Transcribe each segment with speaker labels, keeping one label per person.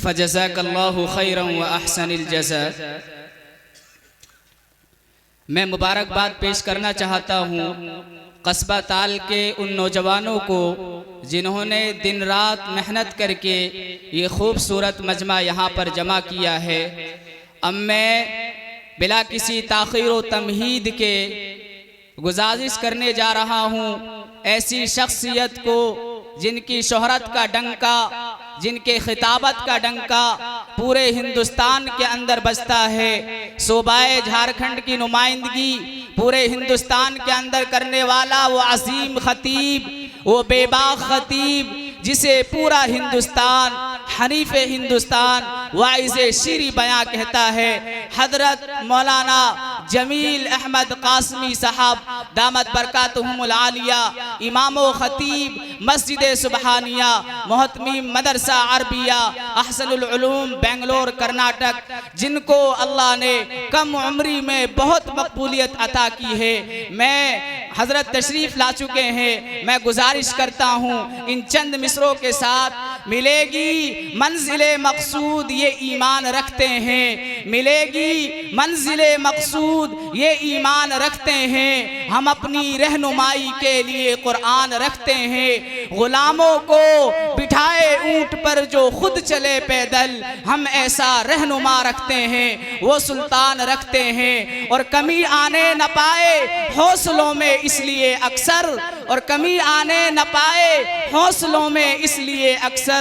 Speaker 1: फ़जज़ाकल्लाहु खैरन व अहसनिल जज़ा। मैं मुबारकबाद पेश करना चाहता हूँ कस्बा ताल के उन नौजवानों को जिन्होंने दिन रात मेहनत करके ये खूबसूरत मजमा यहाँ पर जमा किया है। अब मैं बिला किसी ताख़ीर व तमहीद के गुजारिश करने जा रहा हूँ ऐसी शख्सियत को जिनकी शोहरत का डंका, जिनके खिताबत का डंका पूरे हिंदुस्तान के अंदर बजता है। सूबाए झारखंड की नुमाइंदगी पूरे हिंदुस्तान के अंदर करने वाला वो अजीम खतीब, वो बेबाक खतीब जिसे पूरा हिंदुस्तान हनीफ हिंदुस्तान वाइज़े शीरी बयां कहता है, हजरत मौलाना जमील अहमद कासमी साहब दामत बरकातुहुमुल आलिया, इमाम व खतीब मस्जिद सुबहानिया मोहतमीम मदरसा अरबिया अहसनुल उलूम बेंगलोर कर्नाटक, जिनको अल्लाह ने कम उम्री में बहुत मकबूलियत अता की है। मैं हजरत तशरीफ़ ला चुके हैं। मैं गुजारिश करता हूँ इन चंद मिसरों के साथ मिलेगी मंजिले मकसूद ये ईमान रखते हैं, मिलेगी मंजिले मकसूद ये ईमान रखते हैं। हम अपनी रहनुमाई के लिए कुरान रखते हैं। गुलामों को बिठाए ऊंट पर जो खुद चले पैदल, हम ऐसा रहनुमा रखते हैं, वो सुल्तान रखते हैं। और कमी आने न पाए हौसलों में इसलिए अक्सर, और कमी आने न पाए हौसलों में इसलिए अक्सर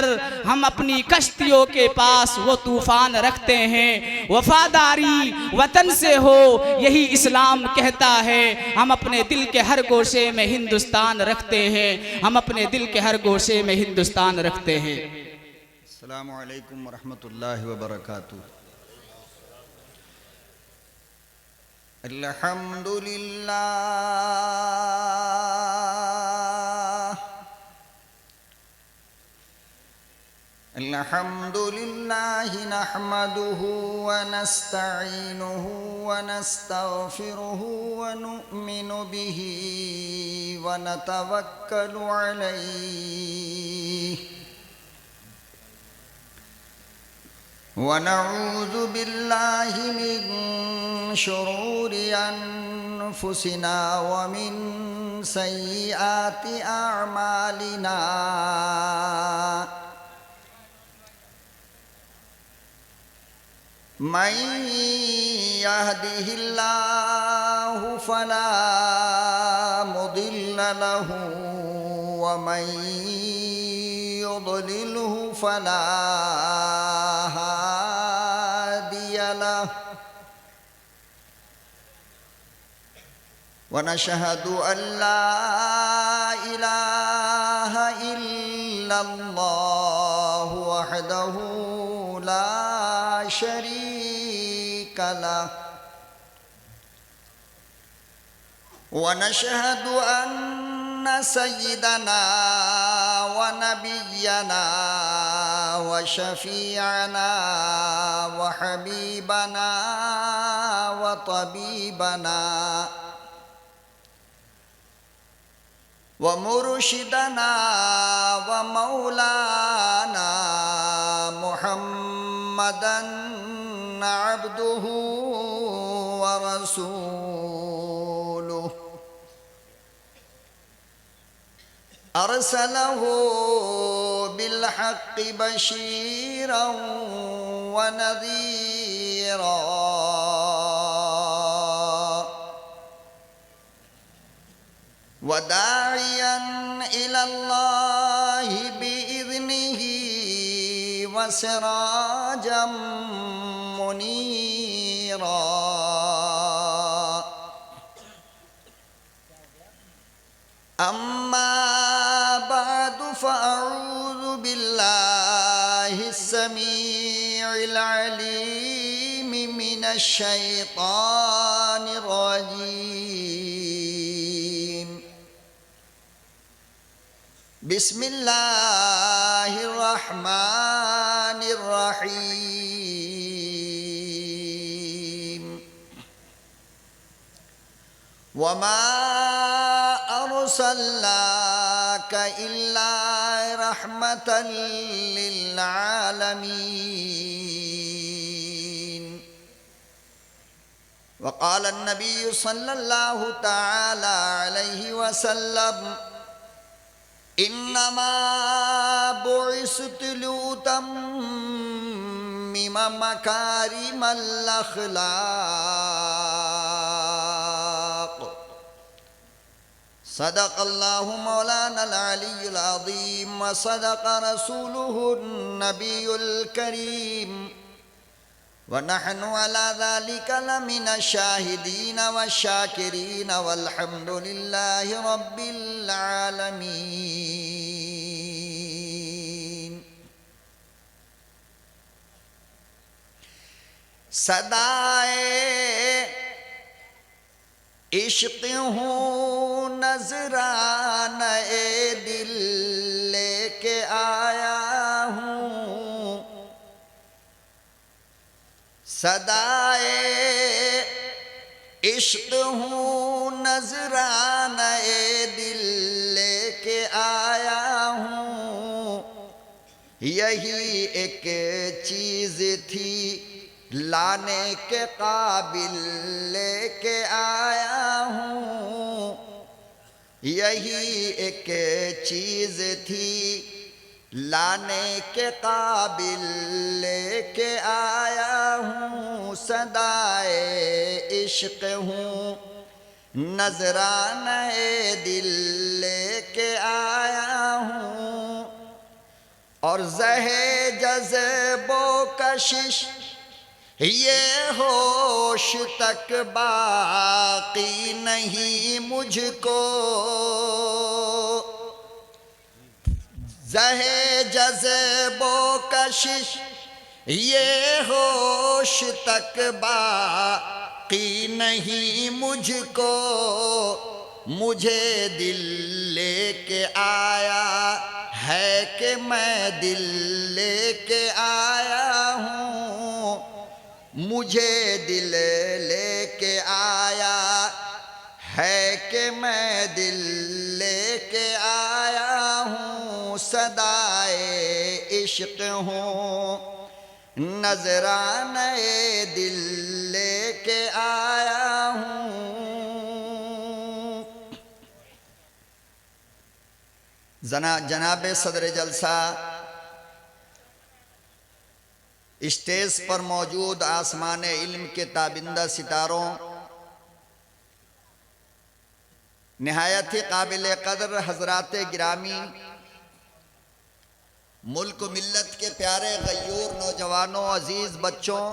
Speaker 1: हम अपनी कश्तियों के पास वो तूफान रखते हैं। वफादारी वतन से हो यही इस्लाम कहता है। हम अपने दिल के हर गोशे में हिंदुस्तान रखते हैं, हम अपने दिल के हर गोशे में हिंदुस्तान रखते हैं।
Speaker 2: अस्सलामु अलैकुम वरहमतुल्लाहि वबरकातुहू। अल्हम्दुलिल्लाह अल्हम्दुलिल्लाहि नहमदुहु व नस्तईनुहु व नस्तगफिरुहु व नु'मिनु बिही व नतवक्कलु अलैहि व नऊज़ु बिल्लाहि मिन शुरूरि अनफुसिना व मिन सय्यिआति अअमालिना। मन यहदिहिल्लाहु फला मुदिल्ल लहु व मन युद्लिलहु फला हादिय लहु। व नशहदु अल्ला इलाहा इल्लल्लाहु वहदहु ला शरीक लह। व नशहदु अन्न सय्यदना व नबिय्यना व शफीअना व हबीबना व तबीबना व मुर्शिदना व मौलाना मुहम्मदन अब्दुहु व रसूलुहु अरसलहु बिलहक्कि बशीरन व नज़ीरा व दाइयन इलल्लाहि बिइज़्निही व सिराजम मुनीरा। अम्मा बअदु फ़अऊज़ु बिल्लाहि अस्समीइल अलीम मिनश शैतानिर रजीम। बिस्मिल्लाहिर रहमानिर रहीम। वमा अर्सलनाक इल्ला रहमतन लिल आलमीन। वक़ाल नबी सल्लल्लाहु तआला अलैहि वसल्लम इन्नमा बुइस्तु लिउतम्मिम मकारिमल अख़लाक़। सदक़ल्लाहु मौलानल अलीयुल अज़ीम व सदक़ रसूलुहुन नबियुल करीम व नहनु अला ज़ालिका लमिनश शाहिदीन व शाकिरीन वल्हम्दुलिल्लाहि रब्बिल आलमीन। सदाए इश्क़ हूँ नज़राना ए दिल लेके आया हूँ। सदाए इश्क़ हूँ नज़राना ए दिल लेके आया हूँ। यही एक चीज़ थी लाने के काबिल लेके आया हूँ। यही एक चीज़ थी लाने के काबिल लेके आया हूँ। सदाए इश्क़ हूँ नज़राने दिल लेके आया हूँ। और ज़हे जज़्बो कशिश ये होश तक बाकी नहीं मुझको। ज़हे जज़्बो कशिश ये होश तक बाकी नहीं मुझको। मुझे दिल लेके आया है कि मैं दिल लेके आया हूँ। मुझे दिल लेके आया है कि मैं दिल लेके आया हूँ। सदाए इश्क़ हूँ नज़राने दिल लेके आया हूँ। जनाब सदर जलसा, स्टेज पर मौजूद आसमान इल्म के ताबिंदा सितारों, निहायत ही काबिल कदर हजरात गिरामी, मुल्क मिल्लत के प्यारे गयूर नौजवानों, अजीज बच्चों,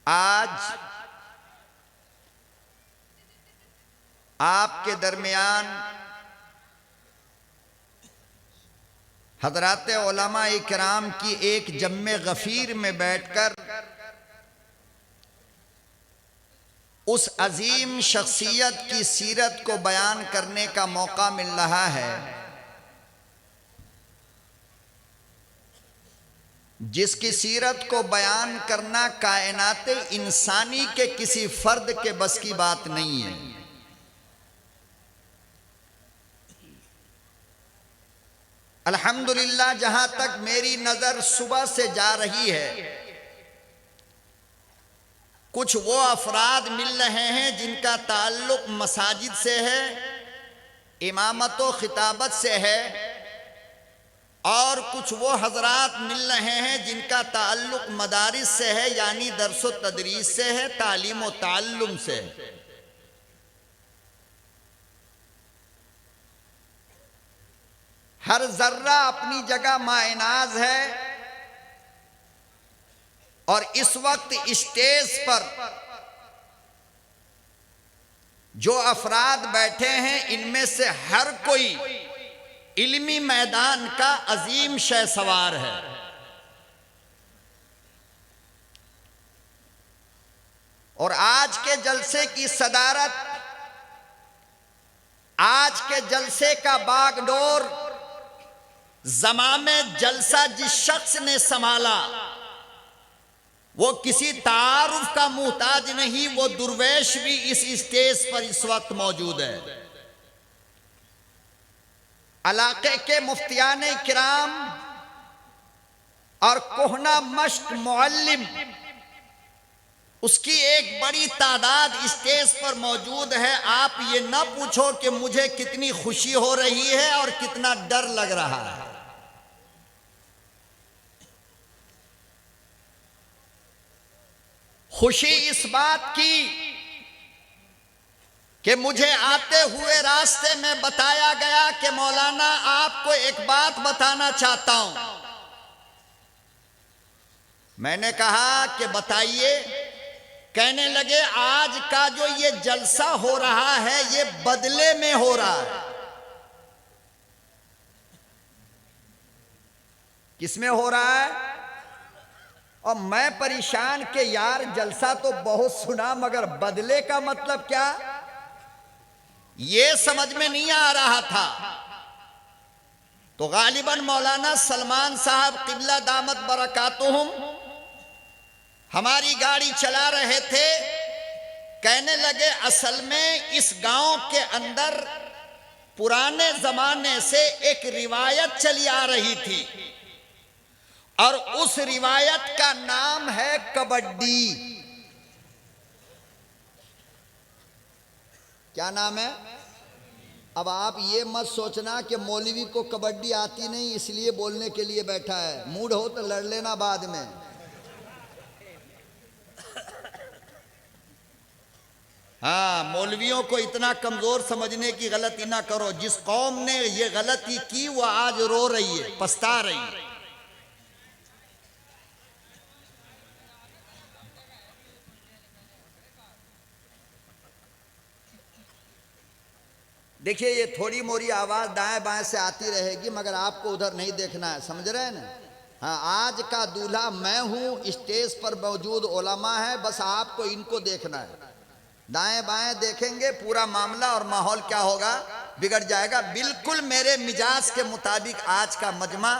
Speaker 2: आज आपके दरमियान हज़रात उलमा इकराम की एक जम्मे गफ़ीर में बैठकर उस अजीम शख्सियत की सीरत को बयान करने का मौका मिल रहा है, जिसकी सीरत को बयान करना कायनात इंसानी के किसी फर्द के बस की बात नहीं है। अल्हम्दुलिल्लाह, जहां तक मेरी नजर सुबह से जा रही है, कुछ वो अफराद मिल रहे हैं जिनका ताल्लुक मसाजिद से है, इमामत व खिताबत से है, और कुछ वो हजरात मिल रहे हैं जिनका ताल्लुक मदारिस से है, यानी दर्स व तदरीस से है, तालीम व ताल्लुम से है। हर जर्रा अपनी जगह मायनाज है, और इस वक्त स्टेज पर जो अफराद बैठे हैं, इनमें से हर कोई इल्मी मैदान का अजीम शहसवार है। और आज के जलसे की सदारत, आज के जलसे का बागडोर ज़मामे जलसा जिस शख्स ने संभाला, वो किसी तारुफ का मुहताज नहीं, वो दुर्वेश भी इस स्टेज पर इस वक्त मौजूद है। इलाके के मुफ्तियान किराम और कोहना मश्क मुअल्लिम, उसकी एक बड़ी तादाद स्टेज पर मौजूद है। आप ये ना पूछो कि मुझे कितनी खुशी हो रही है और कितना डर लग रहा है। खुशी इस बात की कि मुझे आते हुए रास्ते में बताया गया कि मौलाना आपको एक बात बताना चाहता हूं। मैंने कहा कि बताइए। कहने लगे आज का जो ये जलसा हो रहा है ये बदले में हो रहा है। किसमें हो रहा है? और मैं परेशान के यार जलसा तो बहुत सुना मगर बदले का मतलब क्या, ये समझ में नहीं आ रहा था। तो गालिबन मौलाना सलमान साहब किबला दामत बरकातुहुम हमारी गाड़ी चला रहे थे। कहने लगे असल में इस गांव के अंदर पुराने जमाने से एक रिवायत चली आ रही थी और उस रिवायत का नाम है कबड्डी। क्या नाम है? अब आप ये मत सोचना कि मौलवी को कबड्डी आती नहीं इसलिए बोलने के लिए बैठा है। मूड हो तो लड़ लेना बाद में। हाँ, मौलवियों को इतना कमजोर समझने की गलती ना करो। जिस कौम ने ये गलती की वो आज रो रही है, पछता रही है। देखिए ये थोड़ी मोरी आवाज दाएं बाएं से आती रहेगी मगर आपको उधर नहीं देखना है, समझ रहे हैं ना? हाँ, आज का दूल्हा मैं हूं, स्टेज पर मौजूद उलमा है, बस आपको इनको देखना है। दाएं बाएं देखेंगे पूरा मामला और माहौल क्या होगा, बिगड़ जाएगा। बिल्कुल मेरे मिजाज के मुताबिक आज का मजमा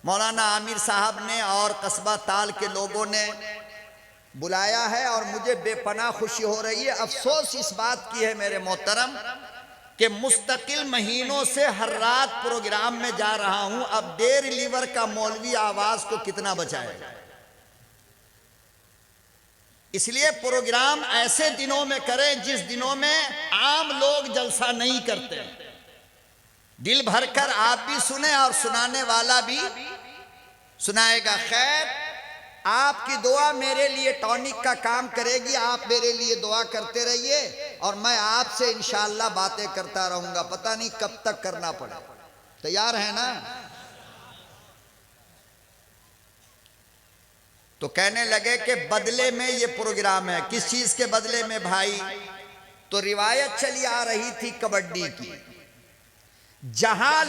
Speaker 2: मौलाना आमिर साहब ने और कस्बा ताल के लोगों ने बुलाया है और मुझे बेपनाह खुशी हो रही है। अफसोस इस बात की है मेरे मोहतरम कि मुस्तकिल महीनों से हर रात प्रोग्राम में जा रहा हूं। अब डेढ़ लीवर का मौलवी आवाज को कितना बचाएगा। इसलिए प्रोग्राम ऐसे दिनों में करें जिस दिनों में आम लोग जलसा नहीं करते। दिल भरकर आप भी सुने और सुनाने वाला भी सुनाएगा। खैर, आपकी दुआ मेरे लिए टॉनिक का काम करेगी। आप मेरे लिए दुआ करते रहिए और मैं आपसे इंशाअल्लाह बातें करता रहूंगा। पता नहीं कब तक करना पड़े। तैयार है ना? तो कहने लगे कि बदले में ये प्रोग्राम है। किस चीज के बदले में भाई? तो रिवायत चली आ रही थी कबड्डी की। जहां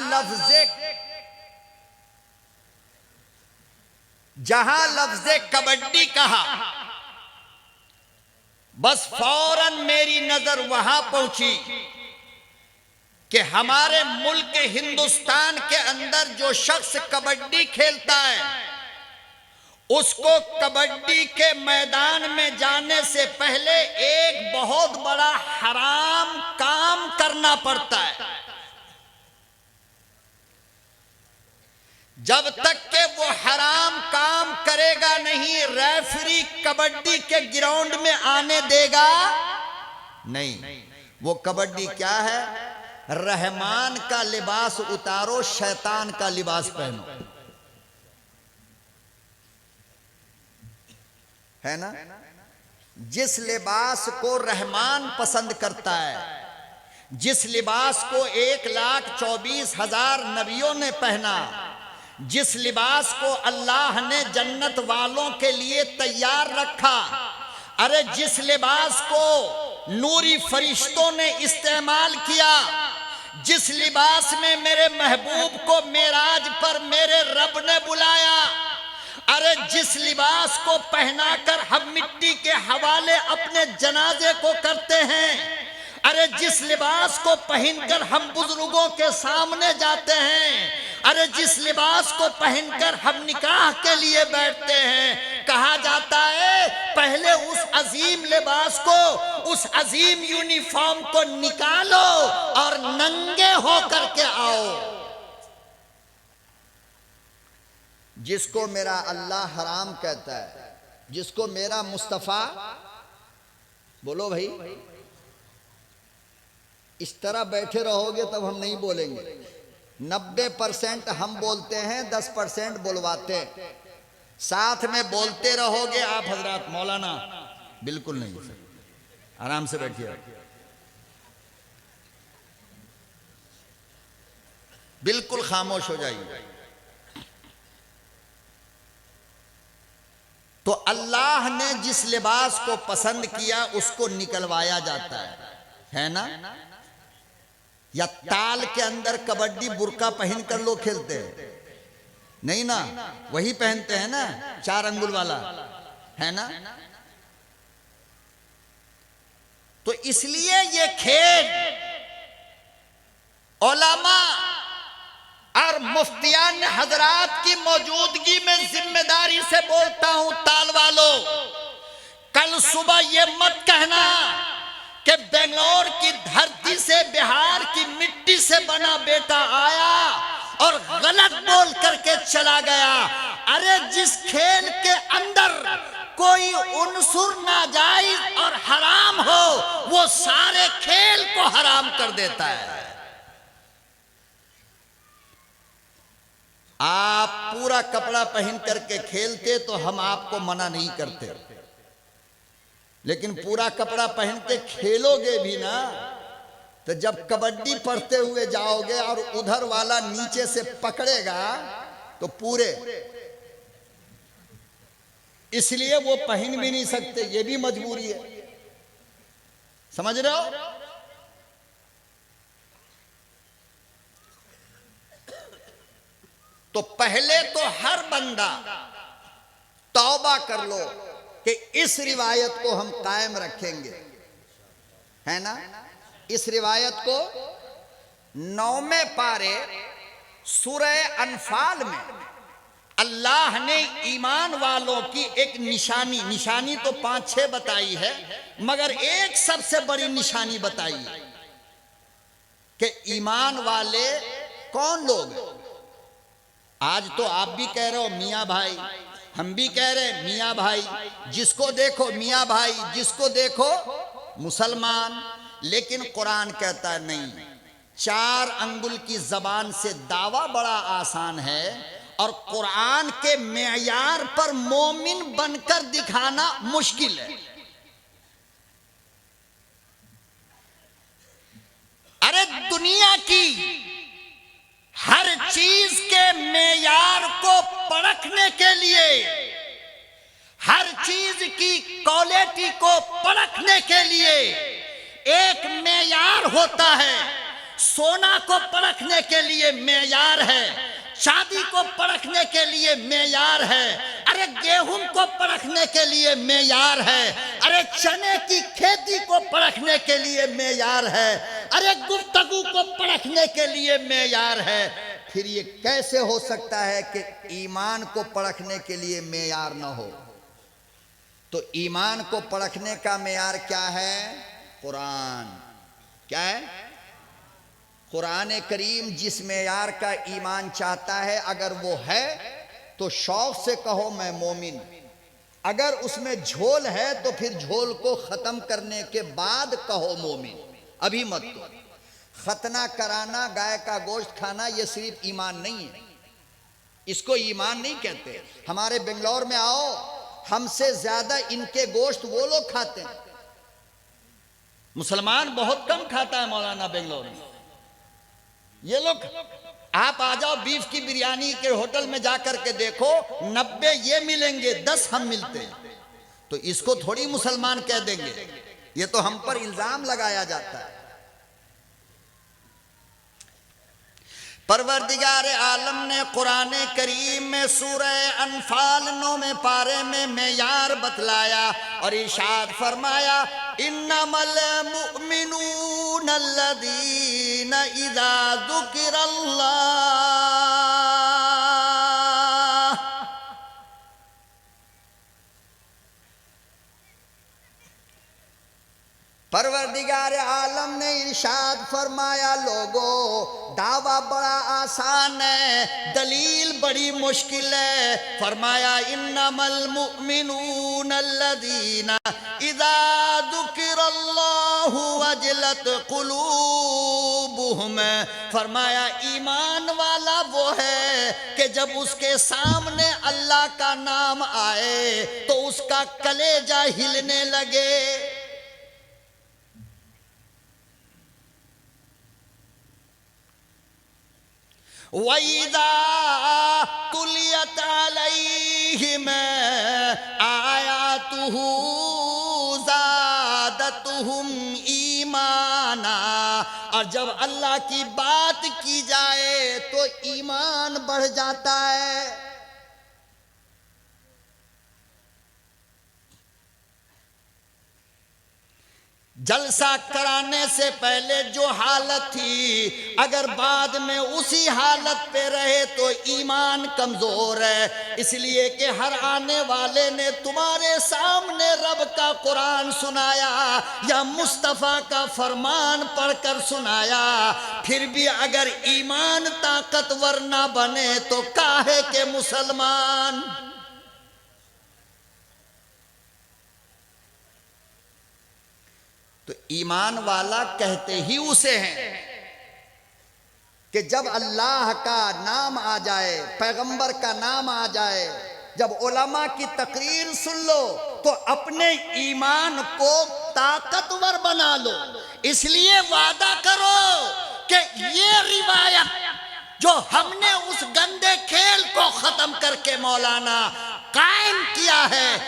Speaker 2: लफ्ज़े कबड्डी कहा बस फौरन मेरी नजर वहां पहुंची कि हमारे मुल्क हिंदुस्तान के अंदर जो शख्स कबड्डी खेलता है उसको कबड्डी के मैदान में जाने से पहले एक बहुत बड़ा हराम काम करना पड़ता है। जब तक के वो हराम काम करेगा नहीं, रेफरी कबड्डी के ग्राउंड में आने देगा नहीं। वो कबड्डी क्या है? रहमान का लिबास उतारो, शैतान का लिबास पहनो, है ना? जिस लिबास को रहमान पसंद करता है, जिस लिबास को 1,24,000 नबियों ने पहना, जिस लिबास को अल्लाह ने जन्नत वालों के लिए तैयार रखा, अरे जिस लिबास को नूरी फरिश्तों ने इस्तेमाल किया, जिस लिबास में मेरे महबूब को मेराज पर मेरे रब ने बुलाया, अरे जिस लिबास को पहनाकर हम मिट्टी के हवाले अपने जनाजे को करते हैं, अरे जिस लिबास को पहनकर हम बुजुर्गों के सामने जाते हैं, अरे जिस लिबास को पहनकर हम निकाह के लिए बैठते हैं, कहा जाता है पहले उस अजीम लिबास को, उस अजीम यूनिफॉर्म को निकालो और नंगे होकर के आओ। जिसको मेरा अल्लाह हराम कहता है, जिसको मेरा मुस्तफ़ा, बोलो भाई, इस तरह बैठे रहोगे तब हम नहीं बोलेंगे। 90% हम बोलते हैं, 10% बुलवाते हैं। साथ में बोलते रहोगे आप हजरात, मौलाना बिल्कुल नहीं सर, आराम से बैठिए, बिल्कुल खामोश हो जाइए। तो अल्लाह ने जिस लिबास को पसंद किया उसको निकलवाया जाता है ना। या ताल के अंदर कबड्डी बुर्का पहन कर लोग खेलते हैं, नहीं ना, वही पहनते हैं ना, 4 अंगुल वाला, है ना। तो इसलिए ये खेल उलमा और मुफ्तियान हजरात की मौजूदगी में जिम्मेदारी से बोलता हूं, ताल वालों, कल सुबह ये मत कहना कि बेंगलोर की धरती से, बिहार की मिट्टी से बना बेटा आया और गलत बोल करके चला गया। अरे जिस खेल के अंदर कोई उनसुर नाजायज और हराम हो, वो सारे खेल को हराम कर देता है। आप पूरा कपड़ा पहन करके खेलते तो हम आपको मना नहीं करते, लेकिन पूरा कपड़ा पहन के खेलोगे भी ना, तो जब कबड्डी पढ़ते हुए जाओगे और उधर वाला नीचे से पकड़ेगा तो पूरे, इसलिए वो पहन भी नहीं सकते, ये भी मजबूरी है, समझ रहे हो। तो पहले तो हर बंदा तौबा कर लो कि इस रिवायत को हम कायम रखेंगे, है ना। इस रिवायत को 9वें पारे सूरह अनफाल में अल्लाह ने ईमान वालों की एक निशानी तो 5-6 बताई है, मगर एक सबसे बड़ी निशानी बताई कि ईमान वाले कौन लोग हैं। आज तो आप भी कह रहे हो मियाँ भाई, हम भी कह रहे हैं मियाँ भाई, जिसको देखो मियाँ भाई, जिसको देखो मुसलमान। लेकिन कुरान कहता है नहीं, 4 अंगुल की जबान से दावा बड़ा आसान है और कुरान के मेयार पर मोमिन बनकर दिखाना मुश्किल है। अरे दुनिया की हर चीज के मेयार को परखने के लिए, हर चीज की क्वालिटी को परखने के लिए एक मेयार होता है। सोना को परखने के लिए मेयार है, चांदी को परखने के लिए मेयार है, अरे गेहूं को परखने के लिए मेयार है, अरे चने की खेती को परखने के लिए मेयार है, अरे गुफ्तगू को परखने के लिए मेयार है। फिर ये कैसे हो सकता है कि ईमान को परखने के लिए मेयार न हो। तो ईमान को परखने का मेयार क्या है? कुरान। क्या है? कुरान करीम जिस मेयार का ईमान चाहता है, अगर वो है तो शौक से कहो मैं मोमिन। अगर उसमें झोल है तो फिर झोल को खत्म करने के बाद कहो मोमिन, अभी मत कहो। खतना कराना, गाय का गोश्त खाना, ये सिर्फ ईमान नहीं है, इसको ईमान नहीं कहते। हमारे बेंगलोर में आओ, हमसे ज्यादा इनके गोश्त वो लोग खाते हैं। मुसलमान बहुत कम खाता है मौलाना बेंगलोर में। ये लोग, आप आ जाओ बीफ की बिरयानी के होटल में जाकर के देखो, 90 ये मिलेंगे, 10 हम मिलते हैं। तो इसको थोड़ी मुसलमान कह देंगे, ये तो हम पर इल्जाम लगाया जाता है। परवरदिगार आलम ने कुरान करीम में सूरह अनफाल 9वें पारे में मेयार बतलाया और इरशाद फरमाया, इन्नमल मुमिनून अल्लज़ीना इज़ा ज़ुकिरल्लाह, परवरदिगार आलम ने इरशाद फरमाया, लोगों दावा बड़ा आसान है, दलील बड़ी मुश्किल है। फरमाया इन्नमल मुमिनून अल्लज़ीना इज़ा ज़ुकिरल्लाहु वजलत क़ुलूबुहुम। फरमाया ईमान वाला वो है कि जब उसके सामने अल्लाह का नाम आए तो उसका कलेजा हिलने लगे। वइज़ा तुलियत अलैहिम आयातुहु ज़ादतुहुम ईमाना। और जब अल्लाह की बात की जाए तो ईमान बढ़ जाता है। जलसा कराने से पहले जो हालत थी, अगर बाद में उसी हालत पे रहे तो ईमान कमजोर है। इसलिए कि हर आने वाले ने तुम्हारे सामने रब का कुरान सुनाया या मुस्तफ़ा का फरमान पढ़कर सुनाया, फिर भी अगर ईमान ताकतवर ना बने तो काहे के मुसलमान। तो ईमान वाला कहते ही उसे हैं कि जब अल्लाह का नाम आ जाए, पैगंबर का नाम आ जाए, जब उलमा की तकरीर सुन लो तो अपने ईमान को ताकतवर बना लो। इसलिए वादा करो कि ये रिवायत जो हमने उस गंदे खेल को खत्म करके मौलाना कायम किया है,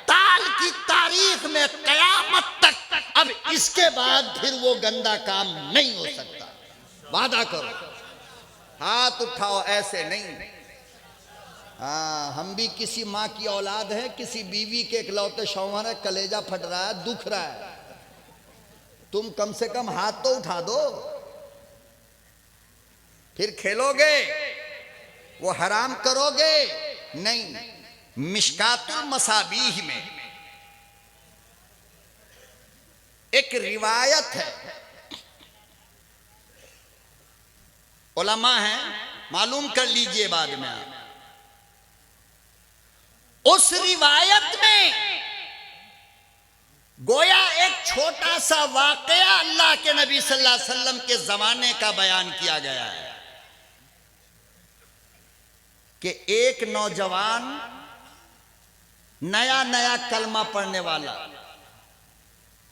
Speaker 2: ताल की तारीख में कयामत तक अब इसके बाद फिर वो गंदा काम नहीं हो सकता। वादा करो, हाथ उठाओ, ऐसे नहीं। हाँ, हम भी किसी माँ की औलाद है, किसी बीवी के इकलौते शौहर है, कलेजा फट रहा है, दुख रहा है, तुम कम से कम हाथ तो उठा दो। फिर खेलोगे, वो हराम करोगे नहीं। मिशकातुल मसाबीह में एक रिवायत है, उलमा है, मालूम कर लीजिए बाद में आप। उस रिवायत में गोया एक छोटा सा वाकया अल्लाह के नबी सल्लल्लाहु अलैहि वसल्लम के जमाने का बयान किया गया है कि एक नौजवान नया नया कलमा पढ़ने वाला,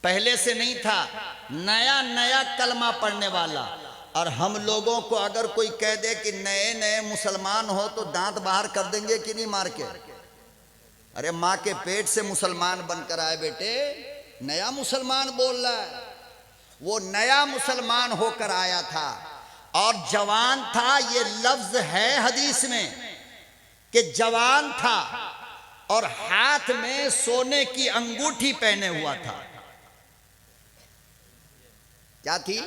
Speaker 2: पहले से नहीं था, नया नया कलमा पढ़ने वाला। और हम लोगों को अगर कोई कह दे कि नए नए मुसलमान हो तो दांत बाहर कर देंगे कि नहीं मार के। अरे माँ के पेट से मुसलमान बनकर आए बेटे, नया मुसलमान बोल रहा है। वो नया मुसलमान होकर आया था और जवान था। ये लफ्ज है हदीस में कि जवान था और हाथ में सोने की अंगूठी पहने हुआ था। क्या थी?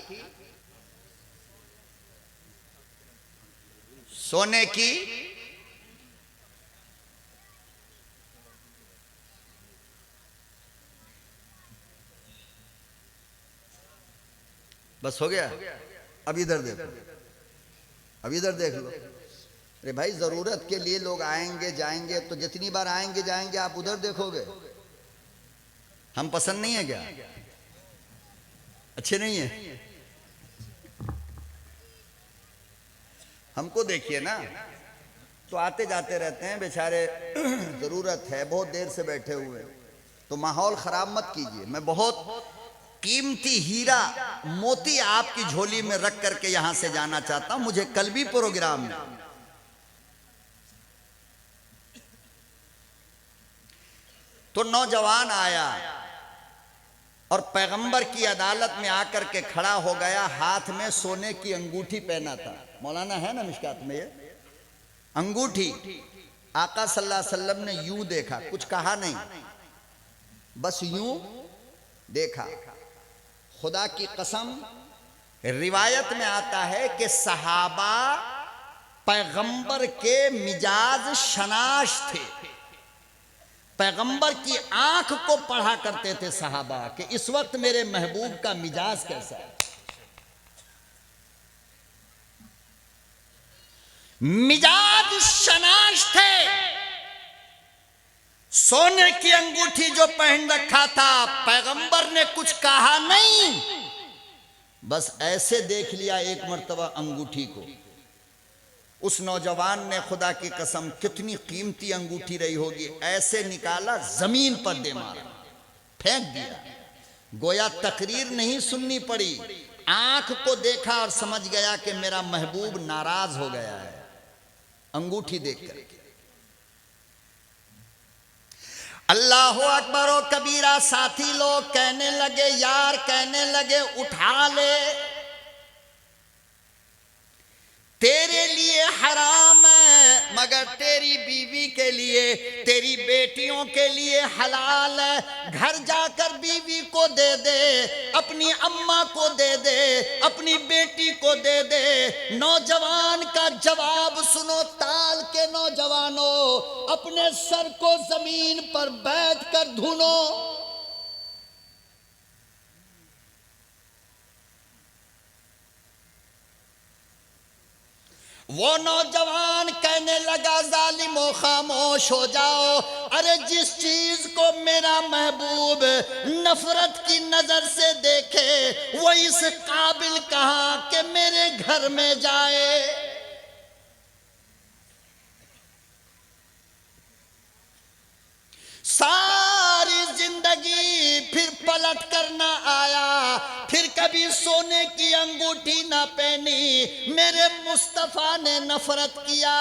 Speaker 2: सोने की बस हो गया। अब इधर देखो, अब इधर देख लो। अरे भाई, जरूरत के लिए लोग आएंगे जाएंगे, तो जितनी बार आएंगे जाएंगे आप उधर देखोगे। हम पसंद नहीं है क्या? अच्छे नहीं है? हमको देखिए ना, तो आते जाते रहते हैं बेचारे, जरूरत है, बहुत देर से बैठे हुए, तो माहौल खराब मत कीजिए। मैं बहुत कीमती हीरा मोती आपकी झोली में रख करके यहां से जाना चाहता हूं। मुझे कल भी प्रोग्राम में तो नौजवान आया और पैगंबर की अदालत में आकर के खड़ा हो गया। हाथ में सोने की अंगूठी पहना था। मौलाना है ना मिशकात में ये अंगूठी। आका सल्लल्लाहु अलैहि वसल्लम ने यूं देखा, कुछ कहा नहीं, बस यूं देखा। खुदा की कसम, रिवायत में आता है कि सहाबा पैगंबर के मिजाज शनाश थे। पैगंबर की आंख को पढ़ा करते थे सहाबा कि इस वक्त मेरे महबूब का मिजाज कैसा है। मिजाज शनाश थे। सोने की अंगूठी जो पहन रखा था, पैगंबर ने कुछ कहा नहीं, बस ऐसे देख लिया एक मर्तबा अंगूठी को। उस नौजवान ने खुदा की कसम कितनी कीमती अंगूठी रही होगी, ऐसे निकाला, जमीन पर दे मारा, फेंक दिया। गोया तकरीर नहीं सुननी पड़ी, आंख को देखा और समझ गया कि मेरा महबूब नाराज हो गया है अंगूठी देखकर। अल्लाह अकबर ओ कबीरा। साथी लोग कहने लगे, यार कहने लगे, उठा ले, तेरे लिए हराम है मगर तेरी बीवी के लिए, तेरी बेटियों के लिए हलाल है। घर जाकर बीवी को दे दे, अपनी अम्मा को दे दे, अपनी बेटी को दे दे। नौजवान का जवाब सुनो, ताल के नौजवानों, अपने सर को जमीन पर बैठकर धुनो। वो नौजवान कहने लगा, जालिमो खामोश हो जाओ। अरे जिस चीज को मेरा महबूब नफरत की नजर से देखे, वो इस काबिल कहां कि मेरे घर में जाए। सारी जिंदगी फिर पलट कर ना आया, फिर कभी सोने की अंगूठी ना पहनी, मेरे मुस्तफा ने नफरत किया।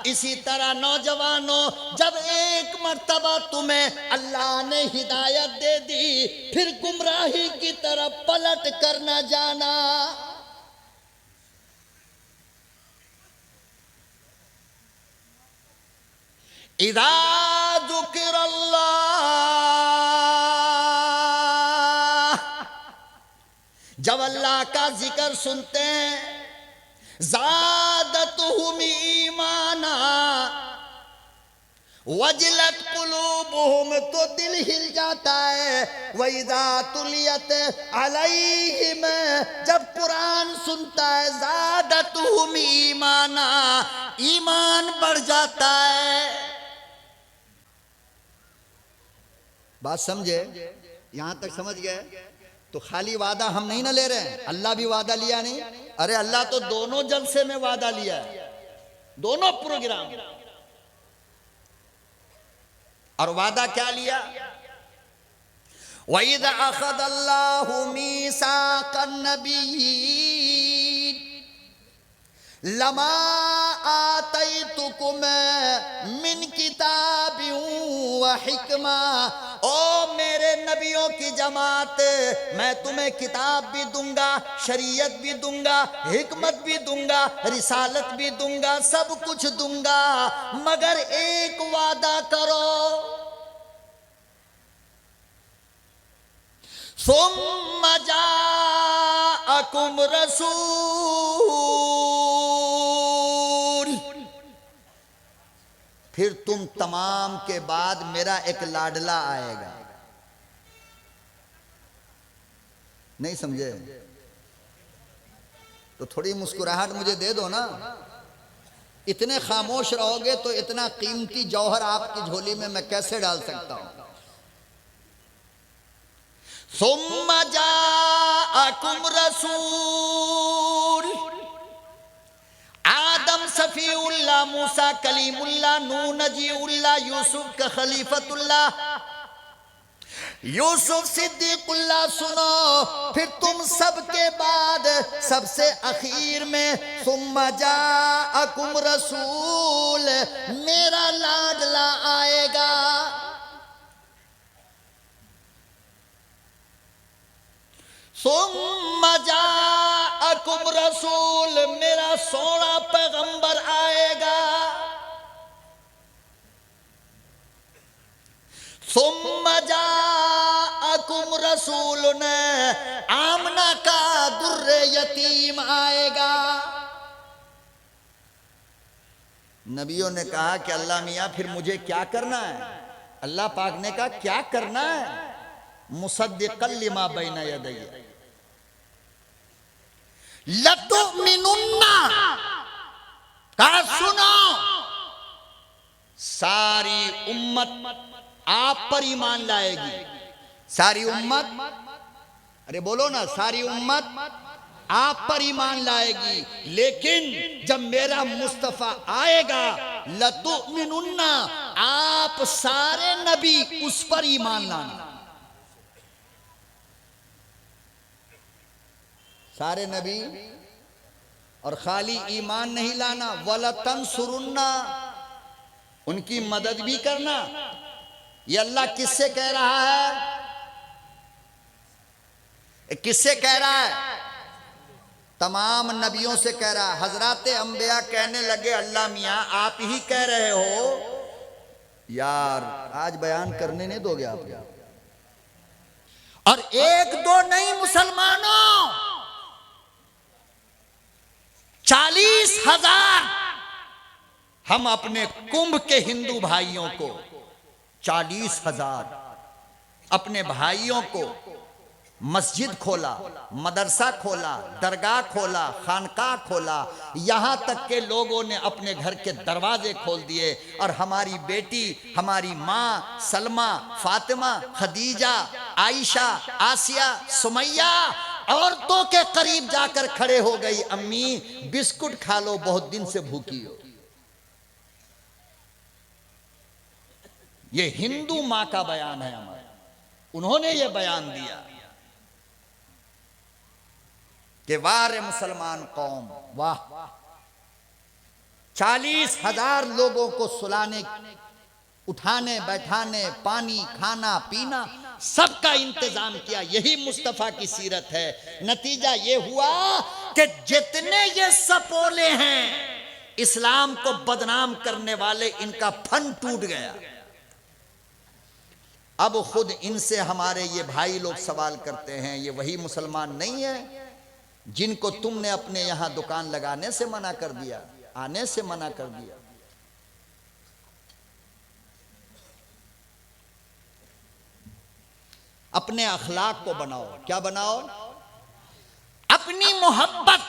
Speaker 2: इसी तरह नौजवानों, जब एक मर्तबा तुम्हें अल्लाह ने हिदायत दे दी, फिर गुमराही की तरफ पलट कर ना जाना। इदा ज़ुकिर अल्लाह, जब अल्लाह का जिक्र सुनते हैं, ज़ादतहुम ईमाना, वजलत कुलूबुहुम, तो दिल हिल जाता है। वइज़ा तुलियत अलैहिम, जब कुरान सुनता है, ज़ादतहुम ईमाना, ईमान बढ़ जाता है। बात समझे? यहां तक समझ गए? तो खाली वादा हम नहीं ना ले रहे हैं, अल्लाह भी वादा लिया नहीं। अरे अल्लाह तो दोनों जलसे में वादा लिया है, दोनों प्रोग्राम। और वादा क्या लिया? वइज़ अख़ज़ल्लाहु मीसाक़न नबिय्यीन लमा आतैतुकुम मिन किताबिन व हिकमा। ओ मेरे नबियों की जमात, मैं तुम्हें किताब भी दूंगा, शरीयत भी दूंगा, हिकमत भी दूंगा, रिसालत भी दूंगा, सब कुछ दूंगा, मगर एक वादा करो। सुम्मा जाअकुम रसूल, फिर तुम तमाम के बाद मेरा एक लाडला आएगा। नहीं समझे? तो थोड़ी मुस्कुराहट मुझे दे दो ना। इतने खामोश रहोगे तो इतना कीमती जौहर आपकी झोली में मैं कैसे डाल सकता हूं? सुम्मा जाअकुम रसूल, आदम सफीउल्लाह, मूसा कलीमुल्लाह, नूह नजीउल्लाह, यूसुफ का खलीफतुल्लाह, यूसुफ सिद्दीकुल्लाह। सुनो, फिर तुम सबके बाद सबसे आखिर में सुम्मा जाअकुम रसूल, मेरा लाडला आएगा। सुम्मा जाअकुम रसूल, मेरा सोना पैगंबर आएगा। सुम्मा जाअकुम रसूल, आमना का दुर्रे यतीम आएगा। नबियों ने कहा कि अल्लाह मियाँ फिर मुझे क्या करना है? अल्लाह पाक ने कहा क्या करना है, मुसद्दिक़ल लिमा बैना यदैया लतुमिनुन्ना, कहा सुनो सारी उम्मत आप पर ईमान लाएगी। सारी उम्मत, अरे बोलो ना, सारी उम्मत आप पर ईमान लाएगी, लेकिन जब मेरा मुस्तफा आएगा लतुमिनुन्ना, आप सारे नबी उस पर ईमान लाना। सारे नबी, और खाली ईमान नहीं लाना, वला तंसुरुन्ना, उनकी मदद भी करना। ये अल्लाह किससे कह रहा है? किससे कह रहा है? तमाम नबियों से कह रहा है। हजरत अंबिया कहने लगे अल्लाह मियां आप ही कह रहे हो। यार आज बयान करने नहीं दोगे आप? और एक दो नहीं मुसलमानों, 40,000 हम अपने कुंभ के हिंदू भाइयों को, 40,000 अपने भाइयों को मस्जिद खोला, मदरसा खोला, दरगाह खोला, खानकाह खोला, यहाँ तक के लोगों ने अपने घर के दरवाजे खोल दिए। और हमारी बेटी, हमारी माँ सलमा, फातिमा, खदीजा, आयशा, आसिया, सुमैया औरतों के करीब जाकर खड़े हो गई, अम्मी बिस्कुट खा लो, बहुत दिन से भूखी हो। ये हिंदू माँ का बयान है हमारा, उन्होंने ये बयान दिया कि वाह रे मुसलमान कौम, वाह 40,000 लोगों को सुलाने, उठाने, बैठाने, पानी, खाना, पीना, सबका इंतजाम किया। यही मुस्तफा की सीरत है। नतीजा ये हुआ कि जितने ये सपोले हैं इस्लाम को बदनाम करने वाले, इनका फन टूट गया। अब खुद इनसे हमारे ये भाई लोग सवाल करते हैं, ये वही मुसलमान नहीं है जिनको तुमने अपने यहां दुकान लगाने से मना कर दिया, आने से मना कर दिया। अपने अखलाक को बनाओ। क्या बनाओ? अपनी मोहब्बत,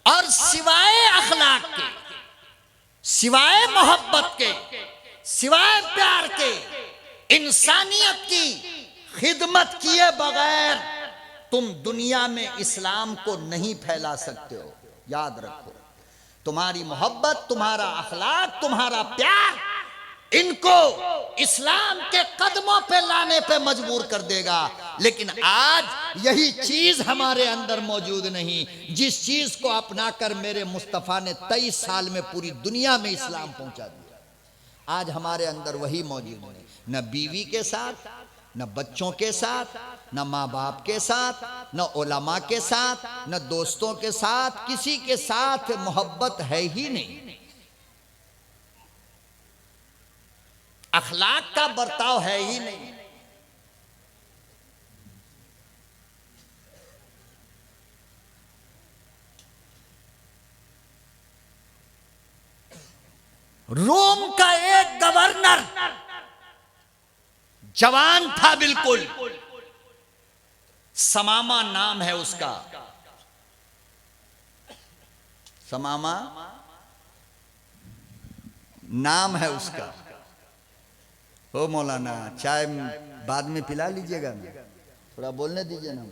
Speaker 2: और सिवाय अखलाक के, सिवाय मोहब्बत के, सिवाय प्यार के, इंसानियत की खिदमत किए बगैर तुम दुनिया में इस्लाम को नहीं फैला सकते हो। याद रखो, तुम्हारी मोहब्बत, तुम्हारा अखलाक, तुम्हारा प्यार इनको इस्लाम के कदमों पे लाने पे मजबूर कर देगा। लेकिन आज यही चीज हमारे अंदर मौजूद नहीं, जिस चीज को अपनाकर मेरे मुस्तफा ने 23 साल में पूरी दुनिया में इस्लाम पहुंचा दिया, आज हमारे अंदर वही मौजूद नहीं। न बीवी के साथ, न बच्चों के साथ, न माँ बाप के साथ, न उलमा के साथ, न दोस्तों के साथ, किसी के साथ मोहब्बत है ही नहीं। अखलाक का बर्ताव है ही नहीं। रोम का एक गवर्नर जवान था बिल्कुल, समामा नाम है उसका। समामा नाम है उसका। ओ मौलाना, चाय बाद में पिला लीजिएगा ना, थोड़ा बोलने दीजिए ना।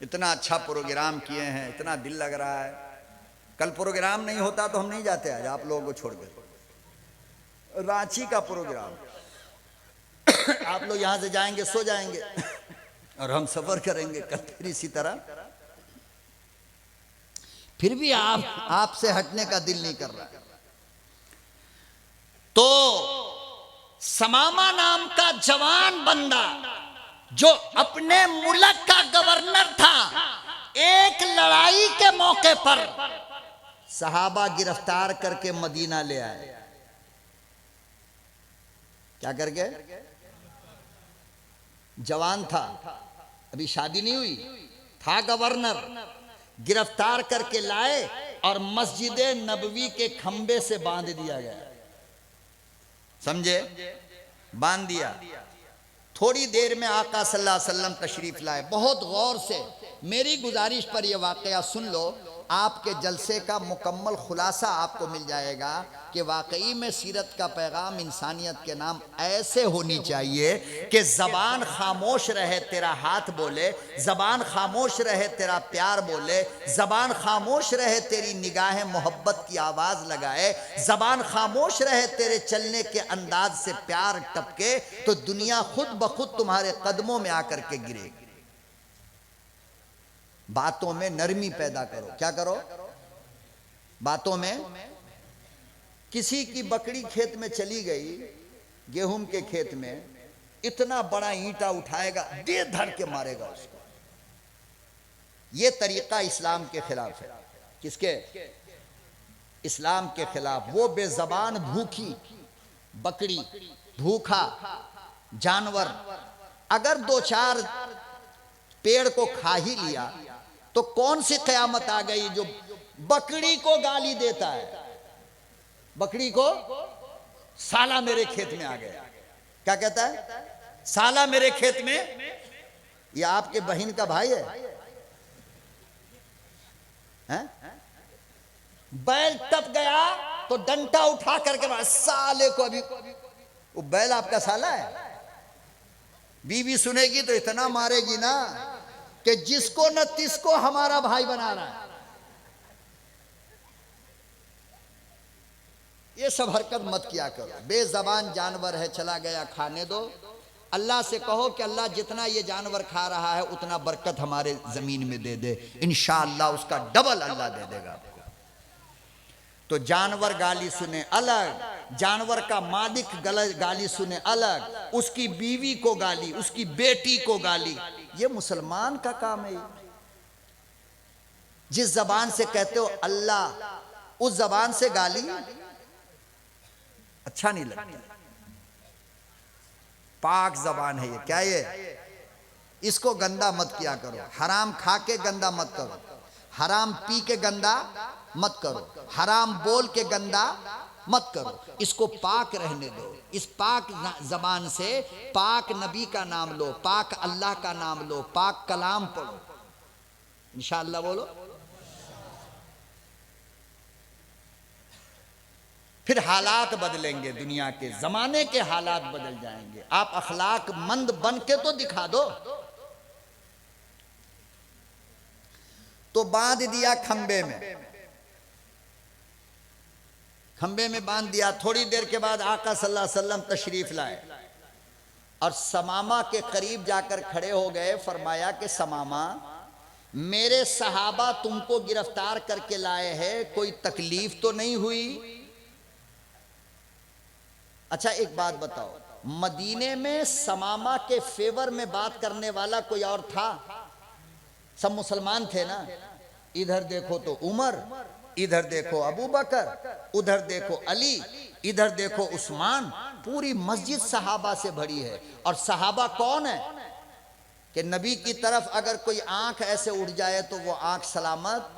Speaker 2: इतना अच्छा प्रोग्राम किए हैं, इतना दिल लग रहा है। कल प्रोग्राम नहीं होता तो हम नहीं जाते आज आप लोगों को छोड़ के। रांची का प्रोग्राम, आप लोग यहां से जाएंगे, सो जाएंगे और हम सफर करेंगे कल फिर इसी तरह। फिर भी आपसे हटने का दिल नहीं कर रहा। तो समामा नाम का जवान बंदा जो अपने मुल्क का गवर्नर था, एक लड़ाई के मौके पर सहाबा गिरफ्तार करके मदीना ले आए। क्या करके? जवान था, अभी शादी नहीं हुई, था गवर्नर, गिरफ्तार करके लाए और मस्जिद नबवी के खंबे से बांध दिया गया। समझे? बांध दिया। थोड़ी देर में आका सल्लल्लाहु अलैहि वसल्लम तशरीफ लाए। बहुत गौर से मेरी गुजारिश पर यह वाकया सुन लो, आपके जलसे का मुकम्मल खुलासा आपको मिल जाएगा कि वाकई में सीरत का पैगाम इंसानियत के नाम ऐसे होनी चाहिए कि ज़बान खामोश रहे तेरा हाथ बोले, ज़बान खामोश रहे तेरा प्यार बोले, ज़बान खामोश रहे तेरी निगाहें मोहब्बत की आवाज़ लगाए, ज़बान खामोश रहे तेरे चलने के अंदाज से प्यार टपके, तो दुनिया खुद ब खुद तुम्हारे कदमों में आकर के गिरेगी। बातों में नरमी पैदा करो। क्या करो? बातों में। किसी की बकरी खेत में चली गई, गेहूं के खेत में, इतना बड़ा ईंटा उठाएगा, दे धर के मारेगा उसको। यह तरीका इस्लाम के खिलाफ है। किसके? इस्लाम के खिलाफ। वो बेज़बान भूखी बकरी, भूखा जानवर अगर दो चार पेड़ को खा ही लिया तो कौन सी क़यामत आ गई जो बकरी को गाली देता है? बकरी को साला मेरे खेत में आ गया। क्या कहता है? साला मेरे खेत में। ये आपके बहन का भाई है? हैं? बैल टप गया तो डंडा उठा करके मार, साले को। अभी वो बैल आपका साला है? बीवी सुनेगी तो इतना मारेगी ना कि जिसको न तिसको हमारा भाई बना रहा है। ये सब हरकत मत किया करो। बेज़बान जानवर है, चला गया, खाने दो। अल्लाह से कहो कि अल्लाह जितना ये जानवर खा रहा है उतना बरकत हमारे जमीन में दे दे, इंशाअल्लाह उसका डबल अल्लाह दे देगा आपको। तो जानवर गाली सुने अलग, जानवर का मालिक गाली सुने अलग, उसकी बीवी को गाली, उसकी बेटी को गाली। ये मुसलमान का काम है। जिस जबान से कहते हो अल्लाह, उस जबान से गाली अच्छा नहीं लगता। पाक जबान है ये। क्या ये? इसको गंदा मत किया करो। हराम खा के गंदा मत करो, हराम पी के गंदा मत करो, हराम बोल के गंदा मत करो। इसको पाक रहने दो। इस पाक जबान से पाक नबी का नाम लो, पाक अल्लाह का नाम लो, पाक कलाम पढ़ो। इंशाअल्लाह बोलो। फिर हालात बदलेंगे, दुनिया के जमाने के हालात बदल जाएंगे। आप अखलाक मंद बन के तो दिखा दो। तो बांध दिया खंबे में, खंबे में बांध दिया। थोड़ी देर के बाद आका सल्लल्लाहु अलैहि वसल्लम तशरीफ लाए और समामा के करीब जाकर खड़े हो गए। फरमाया कि समामा, मेरे सहाबा तुमको गिरफ्तार करके लाए हैं, कोई तकलीफ तो नहीं हुई? अच्छा एक बात बताओ, मदीने में समामा के फेवर में बात करने वाला कोई और था? सब मुसलमान थे ना। इधर देखो तो उमर, इधर देखो अबू बकर, उधर देखो अली, इधर देखो उस्मान। पूरी मस्जिद सहाबा से भरी है। और सहाबा कौन है कि नबी की तरफ अगर कोई आंख ऐसे उठ जाए तो वो आंख सलामत।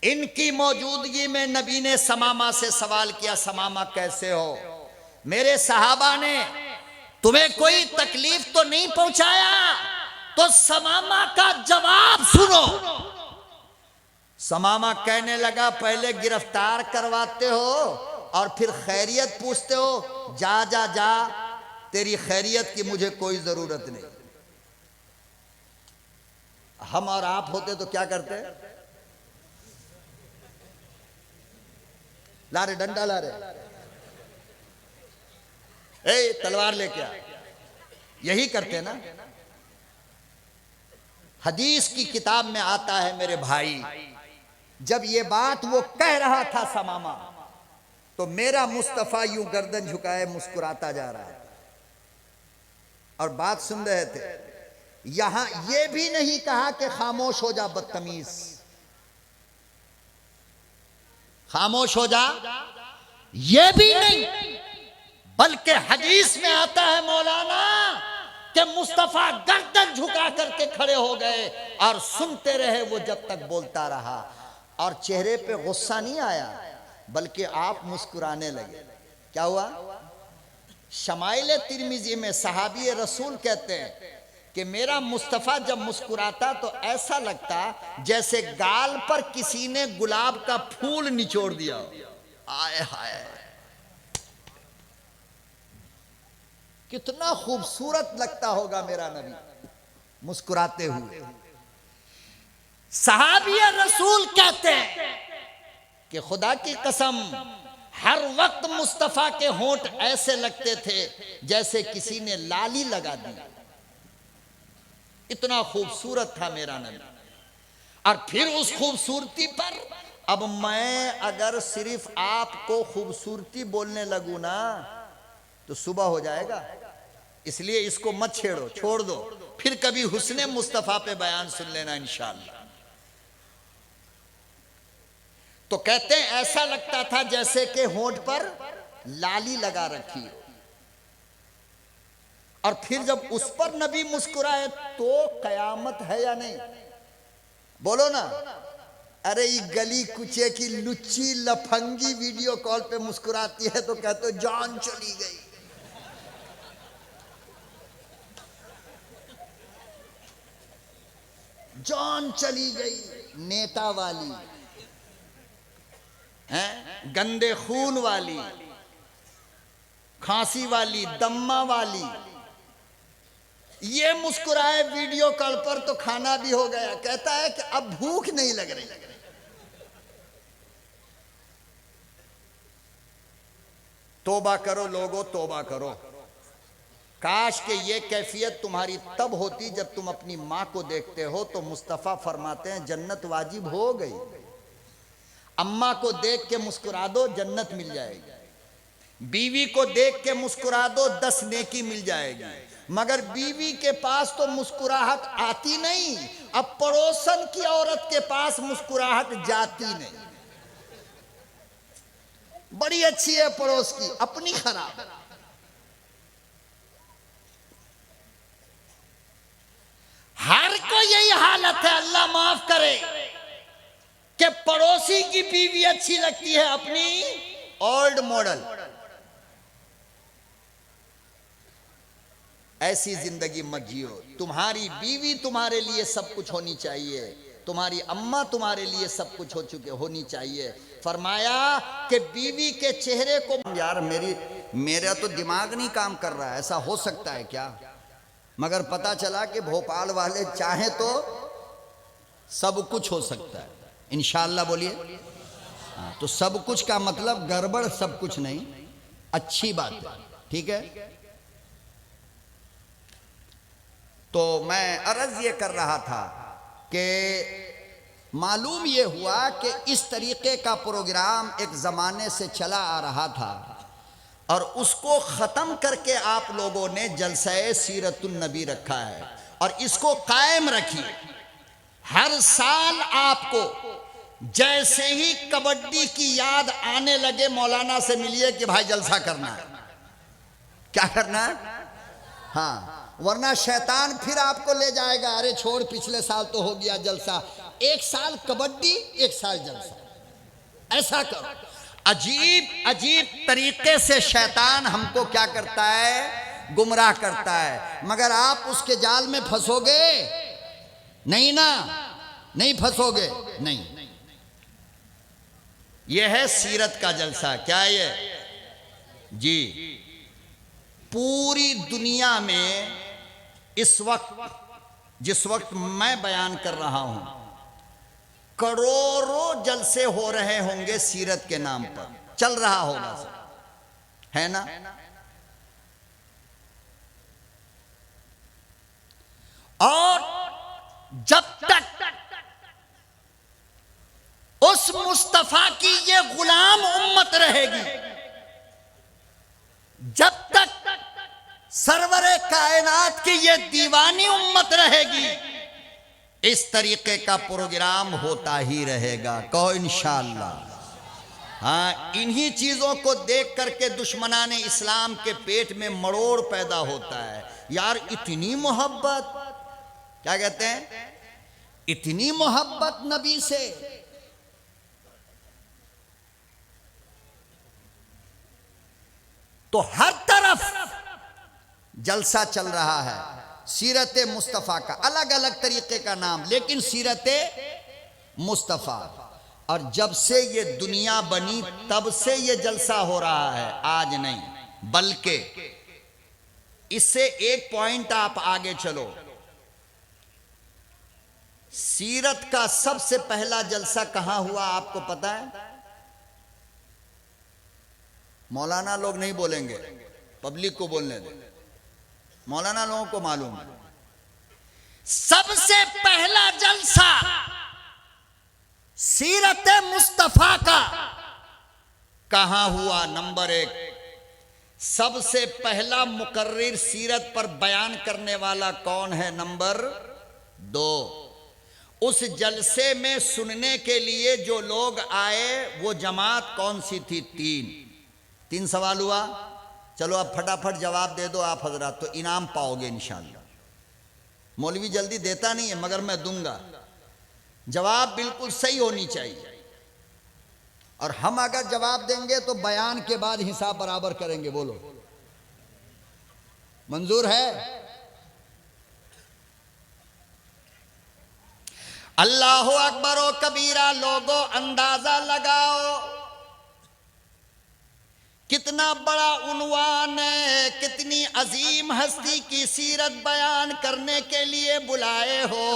Speaker 2: इनकी मौजूदगी में नबी ने समामा से सवाल किया, समामा कैसे हो? मेरे सहाबा ने तुम्हें कोई तकलीफ तो नहीं पहुंचाया? तो समामा का जवाब सुनो। समामा कहने लगा, पहले गिरफ्तार करवाते हो और फिर खैरियत पूछते हो। जा जा जा, तेरी खैरियत की मुझे कोई जरूरत नहीं। हम और आप होते तो क्या करते? ला रे डंडा, ला रे, ए तलवार लेके आ, यही करते ना। हदीस की किताब में आता है मेरे भाई, जब ये बात वो कह रहा था समामा, तो मेरा मुस्तफा यूं गर्दन झुकाए मुस्कुराता जा रहा है और बात सुन रहे थे। यहां ये भी नहीं कहा कि खामोश हो जा बदतमीज, खामोश हो जा, ये भी नहीं, बल्कि हदीस में आता है मौलाना कि मुस्तफा गर्दन झुका करके खड़े हो गए और सुनते रहे वो जब तक बोलता रहा, और चेहरे पे गुस्सा नहीं आया बल्कि आप मुस्कुराने लगे। क्या हुआ? शमाइल तिरमिजी में सहाबी रसूल कहते हैं कि मेरा मुस्तफ़ा जब मुस्कुराता तो ऐसा लगता जैसे गाल पर किसी ने गुलाब का फूल निचोड़ दिया। आए हाय, कितना खूबसूरत लगता होगा मेरा नबी मुस्कुराते हुए। सहाबी रसूल कहते हैं कि खुदा की कसम हर वक्त मुस्तफ़ा के होंठ ऐसे लगते थे जैसे किसी ने लाली लगा दी। इतना खूबसूरत था मेरा नबी। और फिर उस खूबसूरती पर अब मैं अगर सिर्फ आपको खूबसूरती बोलने लगूं ना तो सुबह हो जाएगा, इसलिए इसको मत छेड़ो, छोड़ दो, फिर कभी हुस्ने मुस्तफ़ा पे बयान सुन लेना इंशाअल्लाह। तो कहते हैं ऐसा लगता था जैसे कि होंठ पर लाली लगा रखी हो। और फिर जब उस पर नबी मुस्कुराए तो कयामत है या नहीं? बोलो ना। अरे ये गली कुचे की लुच्ची लफंगी वीडियो कॉल पे मुस्कुराती है तो कहते हो जान चली गई। जान चली गई। नेता वाली हैं, गंदे खून वाली, खांसी वाली, दम्मा वाली, ये मुस्कुराए वीडियो कॉल पर तो खाना भी हो गया। कहता है कि अब भूख नहीं लग रही। तौबा करो लोगो, तौबा करो। काश के ये कैफियत तुम्हारी तब होती जब तुम अपनी माँ को देखते हो तो मुस्तफ़ा फरमाते हैं जन्नत वाजिब हो गई। अम्मा को देख के मुस्कुरा दो, जन्नत मिल जाएगी। बीवी को देख के मुस्कुरा दो, 10 नेकी मिल जाएगी। मगर बीवी के पास तो मुस्कुराहट आती नहीं, अब पड़ोसन की औरत के पास मुस्कुराहट जाती नहीं। बड़ी अच्छी है पड़ोस की, अपनी खराब। हर को यही हालत है, अल्लाह माफ करे, कि पड़ोसी की बीवी अच्छी लगती है, अपनी ओल्ड मॉडल। ऐसी जिंदगी मत जियो। तुम्हारी बीवी तुम्हारे लिए सब कुछ होनी चाहिए, तुम्हारी अम्मा तुम्हारे लिए सब कुछ होनी चाहिए। फरमाया कि बीवी के चेहरे को, यार मेरा तो दिमाग नहीं काम कर रहा है, ऐसा हो सकता है क्या? मगर पता चला कि भोपाल वाले चाहे तो सब कुछ हो सकता है इंशाअल्लाह। बोलिए। तो सब कुछ का मतलब गड़बड़ सब कुछ नहीं, अच्छी बात है, ठीक है। तो मैं अर्ज ये कर रहा था कि मालूम ये हुआ कि इस तरीके का प्रोग्राम एक ज़माने से चला आ रहा था और उसको ख़त्म करके आप लोगों ने जलसा-ए सीरतुन नबी रखा है और इसको कायम रखिए। हर साल आपको जैसे ही कबड्डी की याद आने लगे मौलाना से मिलिए कि भाई जलसा करना है। क्या करना है? हाँ, वरना शैतान फिर आपको ले जाएगा, अरे छोड़ पिछले साल तो हो गया जलसा, एक साल कबड्डी एक साल जलसा। ऐसा करो। अजीब अजीब तरीके से शैतान हमको क्या करता है? गुमराह करता है। मगर आप उसके जाल में फंसोगे नहीं ना, नहीं फंसोगे नहीं। यह है सीरत का जलसा। क्या ये जी? पूरी दुनिया में इस वक्त जिस वक्त मैं बयान कर रहा हूं करोड़ों जलसे हो रहे होंगे सीरत के नाम पर, चल रहा होगा, है ना? और जब तक उस मुस्तफा की ये गुलाम उम्मत रहेगी, जब तक सरवरे कायनात की ये दीवानी उम्मत रहेगी, इस तरीके का प्रोग्राम होता ही रहेगा। कहो इंशाअल्लाह। हाँ, इन्हीं चीजों को देख करके दुश्मनाने इस्लाम के पेट में मरोड़ पैदा होता है यार इतनी मोहब्बत, क्या कहते हैं, इतनी मोहब्बत नबी से। तो हर तरफ जलसा चल रहा है सीरत मुस्तफ़ा का, अलग अलग तरीके का नाम, लेकिन सीरत मुस्तफ़ा। और जब से ये दुनिया बनी तब से ये जलसा हो रहा है, आज नहीं, बल्कि इससे एक पॉइंट आप आगे चलो। सीरत का सबसे पहला जलसा कहां हुआ आपको पता है? मौलाना लोग नहीं बोलेंगे, पब्लिक को बोलने दे, मौलाना लोगों को मालूम है। सबसे पहला जलसा सीरत मुस्तफा का कहां हुआ? नंबर 1, सबसे पहला मुकर्रिर सीरत पर बयान करने वाला कौन है? नंबर 2, उस जलसे में सुनने के लिए जो लोग आए वो जमात कौन सी थी? 3 सवाल हुआ। चलो अब फटाफट जवाब दे दो आप हजरात, तो इनाम पाओगे इंशाअल्लाह। मौलवी जल्दी देता नहीं है मगर मैं दूंगा, जवाब बिल्कुल सही होनी चाहिए। और हम अगर जवाब देंगे तो बयान के बाद हिसाब बराबर करेंगे। बोलो मंजूर है? अल्लाहु अकबर ओ कबीरा। लोगों अंदाजा लगाओ कितना बड़ा उन्वान है, कितनी अजीम हस्ती की सीरत बयान करने के लिए बुलाए हो।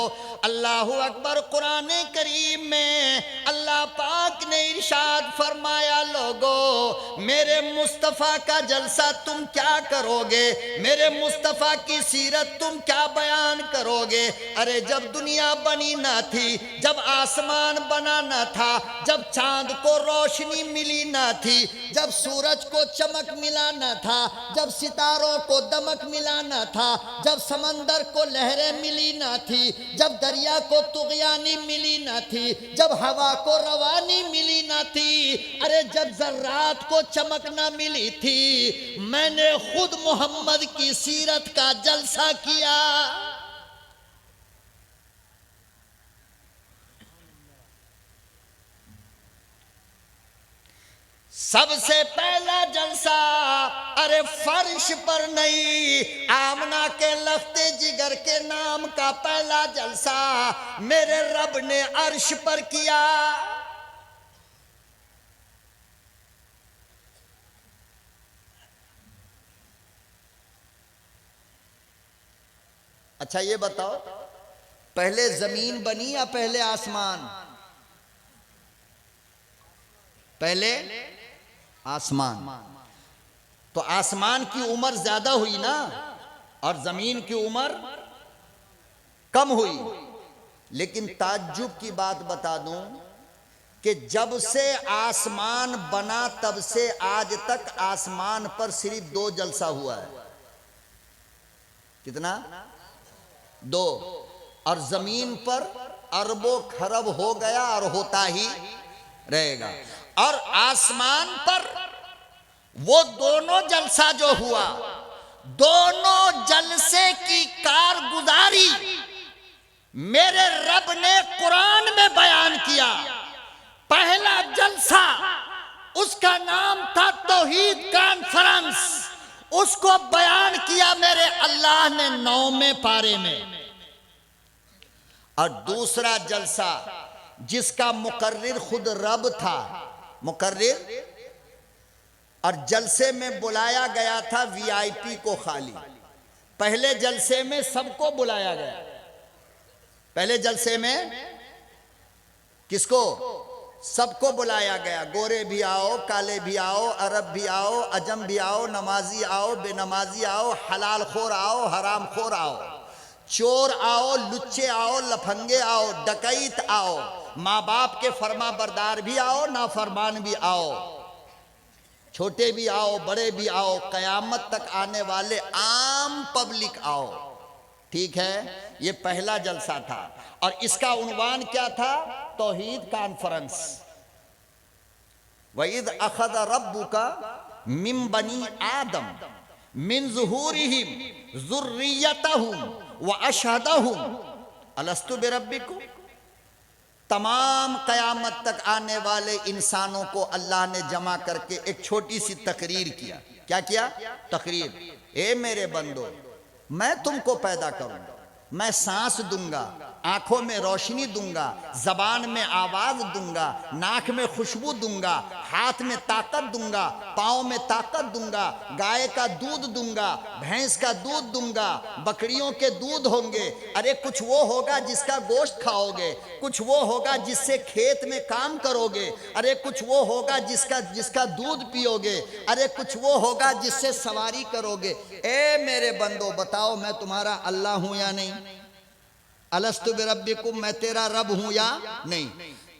Speaker 2: अल्लाहु अकबर। कुरान करीम में अल्लाह पाक ने इरशाद फरमाया, लोगो मेरे मुस्तफ़ा का जलसा तुम क्या करोगे, मेरे मुस्तफ़ा की सीरत तुम क्या बयान करोगे? अरे जब दुनिया बनी ना थी, जब आसमान बना ना था, जब चांद को रोशनी मिली ना थी, जब सूरज को चमक मिला न था, जब सितारों को दमक मिला न था, जब समंदर को लहरें मिली न थी, जब दरिया को तुगयानी मिली न थी, जब हवा को रवानी मिली न थी, अरे जब जर्रात को चमक न मिली थी, मैंने खुद मोहम्मद की सीरत का जलसा किया। सबसे पहला जलसा अरे फर्श पर नहीं, आमना के लफ्ते जिगर के नाम का पहला जलसा मेरे रब ने अर्श पर किया। अच्छा ये बताओ, पहले जमीन बनी या पहले आसमान? पहले आसमान। तो आसमान की उम्र ज्यादा हुई ना, और जमीन की उम्र कम हुई। लेकिन ताज्जुब की बात बता दूं कि जब से आसमान बना तब से आज तक आसमान पर सिर्फ 2 जलसा हुआ है। कितना? 2। और जमीन पर अरबों खरब हो गया और होता ही रहेगा। और आसमान पर वो दोनों जलसा जो हुआ, दोनों जलसे की कारगुजारी मेरे रब ने कुरान में बयान किया। पहला जलसा उसका नाम था तौहीद कॉन्फ्रेंस, उसको बयान किया मेरे अल्लाह ने 9वें पारे में। और दूसरा जलसा जिसका मुकर्रिर खुद रब था, मुकर्रिर, और जलसे में बुलाया गया था वीआईपी को खाली। पहले जलसे में सबको बुलाया गया। पहले जलसे में किसको? सबको बुलाया गया। गोरे भी आओ, काले भी आओ, अरब भी आओ, अजम भी आओ, नमाजी आओ, बेनमाजी आओ, हलाल खोर आओ, हराम खोर आओ, चोर आओ, लुच्चे आओ, लफंगे आओ, डकैत आओ, माँ बाप के फरमा बरदार भी आओ, नाफरमान भी आओ, छोटे भी आओ, बड़े भी आओ, कयामत तक आने वाले आम पब्लिक आओ। ठीक है, ये पहला जलसा था। और इसका उन्वान क्या था? तौहीद कॉन्फ्रेंस। वइद अखद रब्बुका मिन बनी आदम मिन ज़ुहूरिहिम ज़ुर्रियतहुम व अशहदहुम अलस्तु बिरब्बिकुम। तमाम क़यामत तक आने वाले इंसानों को अल्लाह ने जमा करके एक छोटी सी तकरीर किया। क्या किया? तकरीर। ए मेरे बंदो, मैं तुमको पैदा करूंगा, मैं सांस दूंगा, आंखों में रोशनी दूंगा, जबान में आवाज दूंगा, नाक में खुशबू दूंगा, हाथ में ताकत दूंगा, पाँव में ताकत दूंगा, गाय का दूध दूंगा, भैंस का दूध दूंगा, बकरियों के दूध होंगे। अरे कुछ वो होगा जिसका गोश्त खाओगे, कुछ वो होगा जिससे खेत में काम करोगे, अरे कुछ वो होगा जिसका दूध पियोगे, अरे कुछ वो होगा जिससे सवारी करोगे। ए मेरे बंदो, बताओ मैं तुम्हारा अल्लाह हूं या नहीं? अलस्तु बिरब्बिकुम, मैं तेरा रब हूं या नहीं?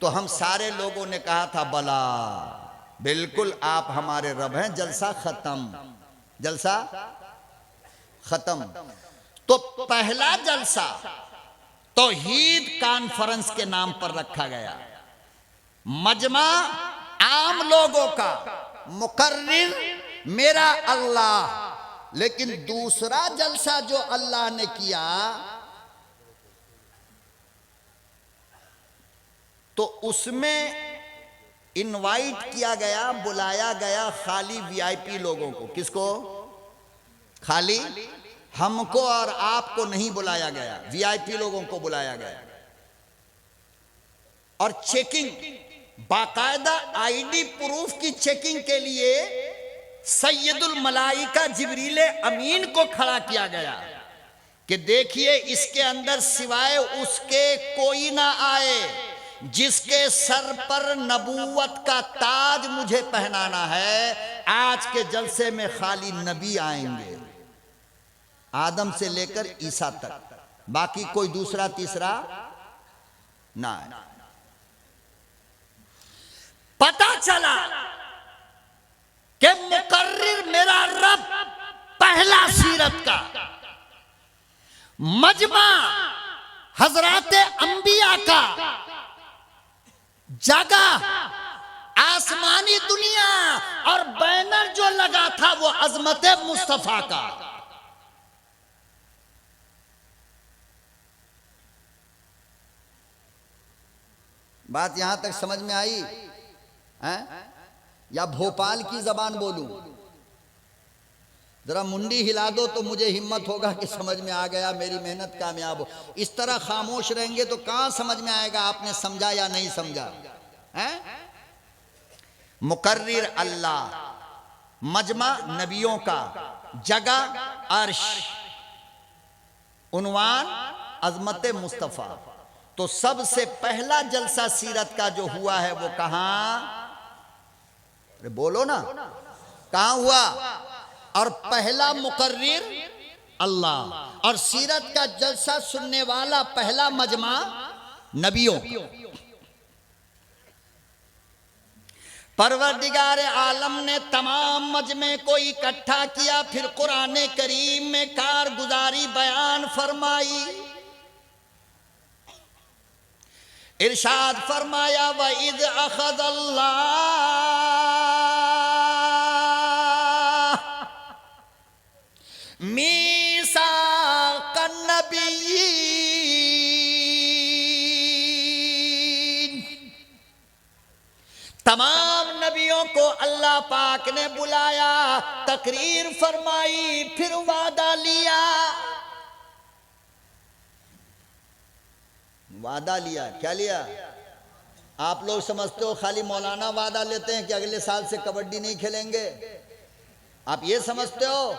Speaker 2: तो हम सारे लोगों ने कहा था बला, बिल्कुल आप हमारे रब हैं। जलसा खत्म, जलसा खत्म। तो पहला जलसा तौहीद कॉन्फ्रेंस के नाम पर रखा गया, मजमा आम लोगों का, मुकर्रिर मेरा अल्लाह। लेकिन दूसरा जलसा जो अल्लाह ने किया तो उसमें इनवाइट किया गया, बुलाया गया खाली वीआईपी लोगों को। किसको? खाली हमको और आपको नहीं बुलाया गया, वीआईपी लोगों को बुलाया गया। और चेकिंग, बाकायदा आईडी प्रूफ की चेकिंग के लिए सैयदुल मलाइका जिब्रील अमीन को खड़ा किया गया कि देखिए इसके अंदर सिवाय उसके कोई ना आए जिसके सर पर नबूवत का ताज मुझे पहनाना है। आज के जलसे में खाली नबी आएंगे, आदम से लेकर ईसा तक, बाकी कोई दूसरा तीसरा ना आए। पता चला कि मुकर्रिर मेरा रब पहला सीरत का मजमा हजरात अंबिया का जगह, आसमानी दुनिया, और बैनर जो लगा था वो अजमत मुस्तफा का। बात यहां तक समझ में आई है? या भोपाल की जबान बोलूं? जरा मुंडी हिला दो तो मुझे हिम्मत होगा कि समझ में आ गया, मेरी मेहनत कामयाब हो। इस तरह खामोश रहेंगे तो कहां समझ में आएगा आपने समझा या नहीं समझा है? मुकर्रिर अल्लाह, मजमा नबियों का, जगह अर्श, उन्वान अजमत मुस्तफा। तो सबसे पहला जलसा सीरत का जो हुआ है वो कहां? अरे बोलो ना, कहां हुआ? और पहला मुकर्रिर अल्लाह, और सीरत का जलसा सुनने वाला पहला मजमा नबियों। परवरदिगार आलम ने तमाम मजमे को इकट्ठा किया, फिर कुरान करीम में कारगुजारी बयान फरमाई। इरशाद फरमाया व इज़ अख़ज़ल्लाह मीसाक़न नबिय्यीन, तमाम नबियों को अल्लाह पाक ने बुलाया, तकरीर फरमाई, फिर वादा लिया। वादा लिया, क्या लिया? आप लोग समझते हो खाली मौलाना वादा लेते हैं कि अगले साल से कबड्डी नहीं खेलेंगे? आप ये समझते हो?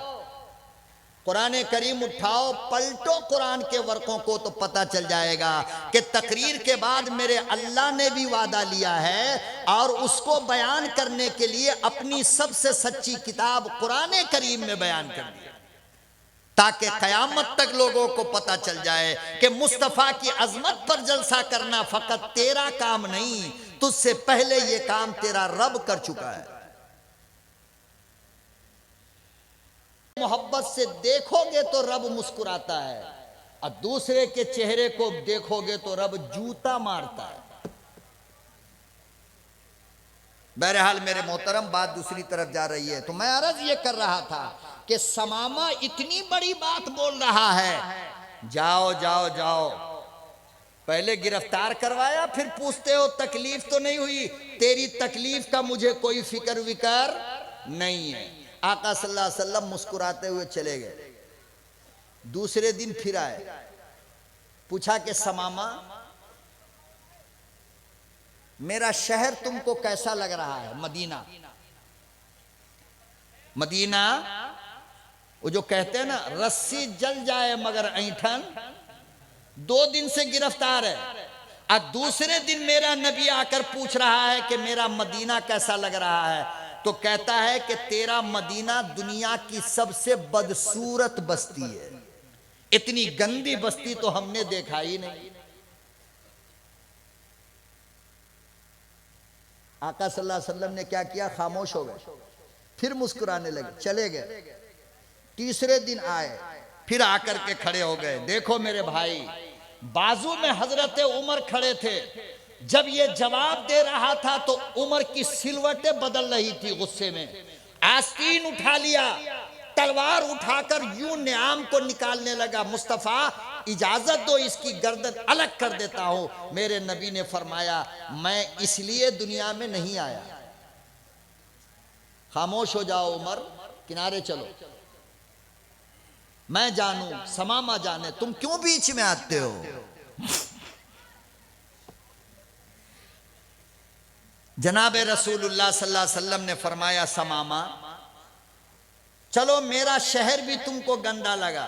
Speaker 2: कुरान करीम उठाओ, पलटो कुरान के वर्कों को तो पता चल जाएगा कि तकरीर के बाद मेरे अल्लाह ने भी वादा लिया है और उसको बयान करने के लिए अपनी सबसे सच्ची किताब कुरान करीम में बयान कर दिया, ताकि कयामत तक लोगों को पता चल जाए कि मुस्तफ़ा की अजमत पर जलसा करना फकत तेरा काम नहीं, तुझसे पहले ये काम तेरा रब कर चुका है। मोहब्बत से देखोगे तो रब मुस्कुराता है, और दूसरे के चेहरे को देखोगे तो रब जूता मारता है। बहरहाल मेरे मोहतरम, बात दूसरी तरफ जा रही है। तो मैं अर्ज ये कर रहा था कि समामा इतनी बड़ी बात बोल रहा है, जाओ जाओ जाओ, पहले गिरफ्तार करवाया, फिर पूछते हो तकलीफ तो नहीं हुई? तेरी तकलीफ का मुझे कोई फिक्र विकर नहीं है। आका सल्लल्लाहु अलैहि वसल्लम मुस्कुराते हुए चले गए। दूसरे दिन फिर आए, पूछा कि समामा, मेरा शहर तुमको कैसा लग रहा है? मदीना, मदीना वो जो कहते हैं ना, रस्सी जल जाए मगर ऐंठन। 2 दिन से गिरफ्तार है और दूसरे दिन मेरा नबी आकर पूछ रहा है कि मेरा मदीना कैसा लग रहा है। तो कहता है कि तेरा मदीना दुनिया की सबसे बदसूरत बस्ती है, इतनी गंदी बस्ती तो हमने देखा ही नहीं। आका सल्लल्लाहु अलैहि वसल्लम ने क्या किया? खामोश हो गए, फिर मुस्कुराने लगे, चले गए। तीसरे दिन आए, फिर आकर के खड़े हो गए। देखो मेरे भाई, बाजू में हजरत उमर खड़े थे। जब ये जवाब दे रहा था तो उमर की सिलवटें बदल रही थी गुस्से में। आस्तीन उठा लिया, तलवार उठाकर यूं न्याम को निकालने लगा। मुस्तफा, इजाजत दो, इसकी गर्दन अलग कर देता हूं। मेरे नबी ने फरमाया, मैं इसलिए दुनिया में नहीं आया। खामोश हो जाओ उमर, किनारे चलो, मैं जानूं, समामा जाने, तुम क्यों बीच में आते हो? जनाब रसूलुल्लाह सल्लल्लाहु अलैहि वसल्लम ने फरमाया, समामा चलो, मेरा शहर भी तुमको गंदा लगा,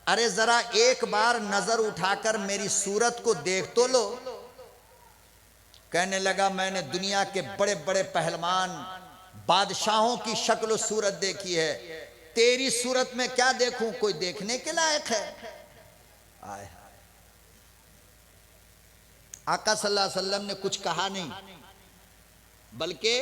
Speaker 2: अरे जरा एक बार नजर उठाकर मेरी सूरत को देख तो लो। कहने लगा, मैंने दुनिया के बड़े बड़े पहलवान बादशाहों की शक्ल सूरत देखी है, तेरी सूरत में क्या देखूं? कोई देखने के लायक है? आए, आका सल्लल्लाहु अलैहि वसल्लम ने कुछ कहा नहीं, बल्कि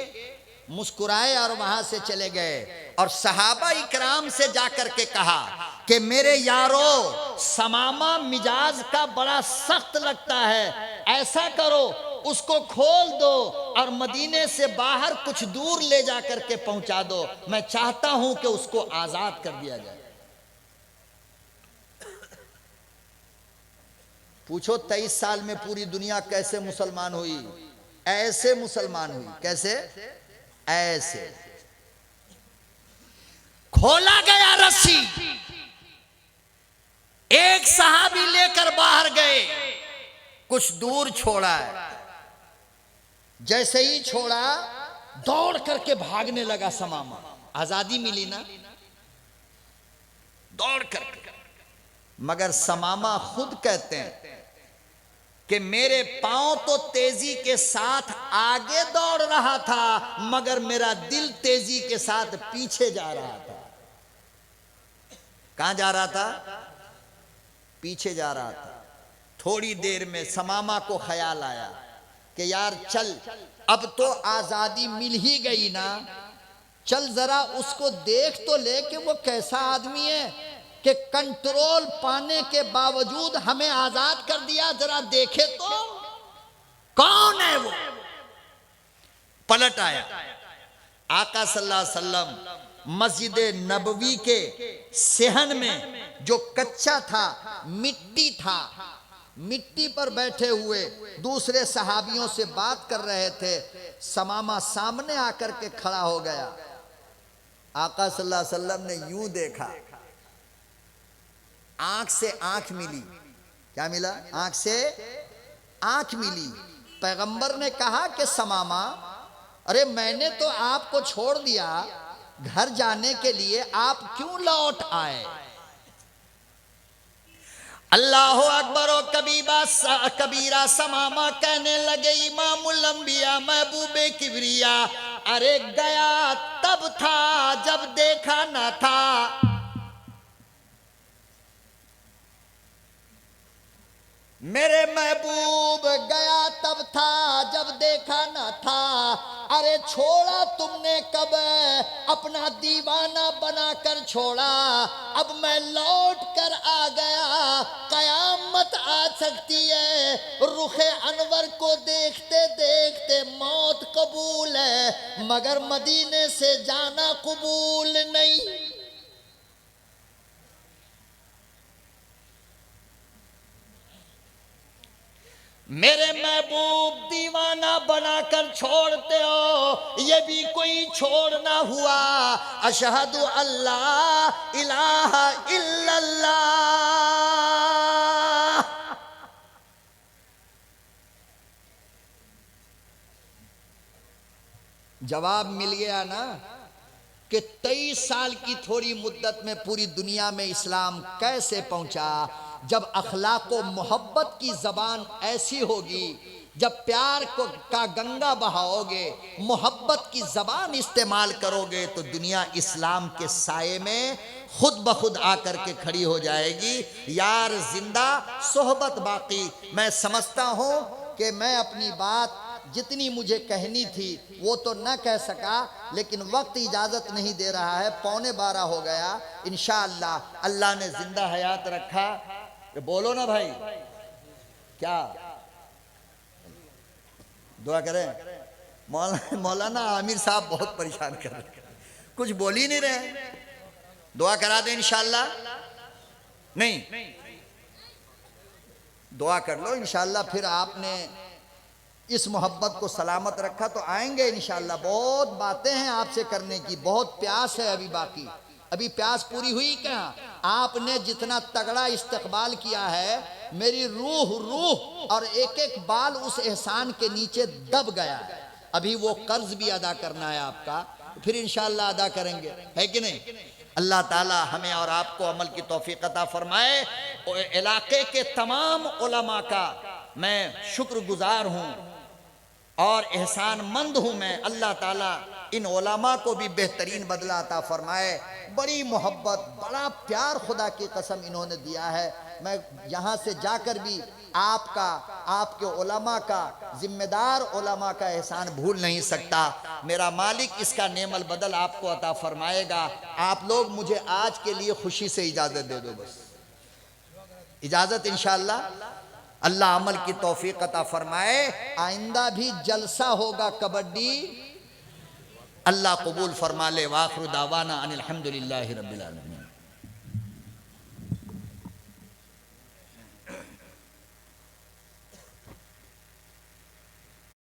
Speaker 2: मुस्कुराए और वहां से चले गए। और सहाबा इकराम से जाकर के कहा कि मेरे यारो, समामा मिजाज का बड़ा सख्त लगता है, ऐसा करो उसको खोल दो और मदीने से बाहर कुछ दूर ले जाकर के पहुंचा दो। मैं चाहता हूं कि उसको आजाद कर दिया जाए। पूछो 23 साल में पूरी दुनिया कैसे मुसलमान हुई? ऐसे मुसलमान हुई। कैसे? ऐसे खोला गया रस्सी, एक सहाबी लेकर बाहर गए, कुछ दूर छोड़ा है, जैसे ही छोड़ा दौड़ करके भागने लगा समामा। आजादी मिली ना, दौड़ करके। मगर समामा खुद कहते हैं कि मेरे पांव तो तेजी के साथ आगे दौड़ रहा था, मगर मेरा दिल तेजी के साथ पीछे जा रहा था। कहां जा रहा था? पीछे जा रहा था। थोड़ी देर में समामा को ख्याल आया कि यार चल, अब तो आजादी मिल ही गई ना, चल जरा उसको देख तो ले कि वो कैसा आदमी है कि कंट्रोल पाने के बावजूद हमें आजाद कर दिया। जरा देखे तो कौन है वो। पलट आया। आका सल्लल्लाहु अलैहि वसल्लम मस्जिद नबवी के सेहन में जो कच्चा था, मिट्टी था, मिट्टी पर बैठे हुए दूसरे सहाबियों से बात कर रहे थे। समामा सामने आकर के खड़ा हो गया। आका सल्लल्लाहु अलैहि वसल्लम ने यूं देखा, आंख से आंख मिली। क्या मिला? आंख से आंख मिली। पैगंबर ने कहा कि समामा, अरे मैंने तो आपको छोड़ दिया घर जाने के लिए, आप क्यों लौट आए? अल्लाह अकबर व कबीरा समामा कहने लगे, इमामुल अंबिया महबूबे किबरिया, अरे गया तब था जब देखा ना था। मेरे महबूब गया तब था जब देखा न था, अरे छोड़ा तुमने कब अपना दीवाना बनाकर छोड़ा, अब मैं लौट कर आ गया कयामत आ सकती है, रुखे अनवर को देखते देखते मौत कबूल है, मगर मदीने से जाना कबूल नहीं। मेरे महबूब दीवाना बनाकर छोड़ते हो, ये भी कोई छोड़ना हुआ। अशहदु अल्लाह इलाहा इल्लल्लाह। जवाब मिल गया ना कि 23 साल की थोड़ी मुद्दत में पूरी दुनिया में इस्लाम कैसे पहुंचा। जब अखलाक व मोहब्बत की ज़बान ऐसी होगी, जब प्यार को का गंगा बहाओगे, मोहब्बत की ज़बान इस्तेमाल करोगे, तो दुनिया इस्लाम के साये में खुद ब खुद आकर के खड़ी हो जाएगी। यार जिंदा सोहबत बाकी। मैं समझता हूँ कि मैं अपनी बात जितनी मुझे कहनी थी वो तो न कह सका, लेकिन वक्त इजाज़त नहीं दे रहा है। 11:15 हो गया। इंशाअल्लाह अल्लाह ने जिंदा हयात रखा। बोलो ना भाई, क्या दुआ करें। मौलाना आमिर साहब बहुत परेशान कर रहे, कुछ बोल ही नहीं रहे। दुआ करा दें इंशाअल्लाह। नहीं, दुआ कर लो इंशाअल्लाह। फिर आपने इस मोहब्बत को सलामत रखा तो आएंगे इंशाअल्लाह। बहुत बातें हैं आपसे करने की, बहुत प्यास है अभी बाकी। अभी प्यास पूरी हुई क्या? आपने जितना तगड़ा इस्तकबाल किया है, मेरी रूह और एक एक बाल उस एहसान के नीचे दब गया है। अभी वो कर्ज भी अदा करना है आपका, फिर इंशाअल्लाह अदा करेंगे, है कि नहीं? अल्लाह ताला हमें और आपको अमल की तौफीक अता फरमाए। इलाके के तमाम उलमा का मैं शुक्रगुजार हूँ और एहसानमंद हूँ मैं। अल्लाह ताला इन उलमा को भी बेहतरीन बदला अता फरमाए। बड़ी मोहब्बत, बड़ा प्यार खुदा की कसम इन्होंने दिया है। मैं यहाँ से जाकर भी आपका, आपके उलमा का, जिम्मेदार उलमा का एहसान भूल नहीं सकता। मेरा मालिक इसका नेमल बदल आपको अता फरमाएगा। आप लोग मुझे आज के लिए खुशी से इजाज़त दे दो, बस इजाज़त इंशाअल्लाह। अल्लाह अमल की तौफीक अता फरमाए। आइंदा भी जलसा होगा कबड्डी, अल्लाह कबूल फरमा ले। वाखिर दावाना अनिल हम्दुलिल्लाहि रब्बिल आलमीन।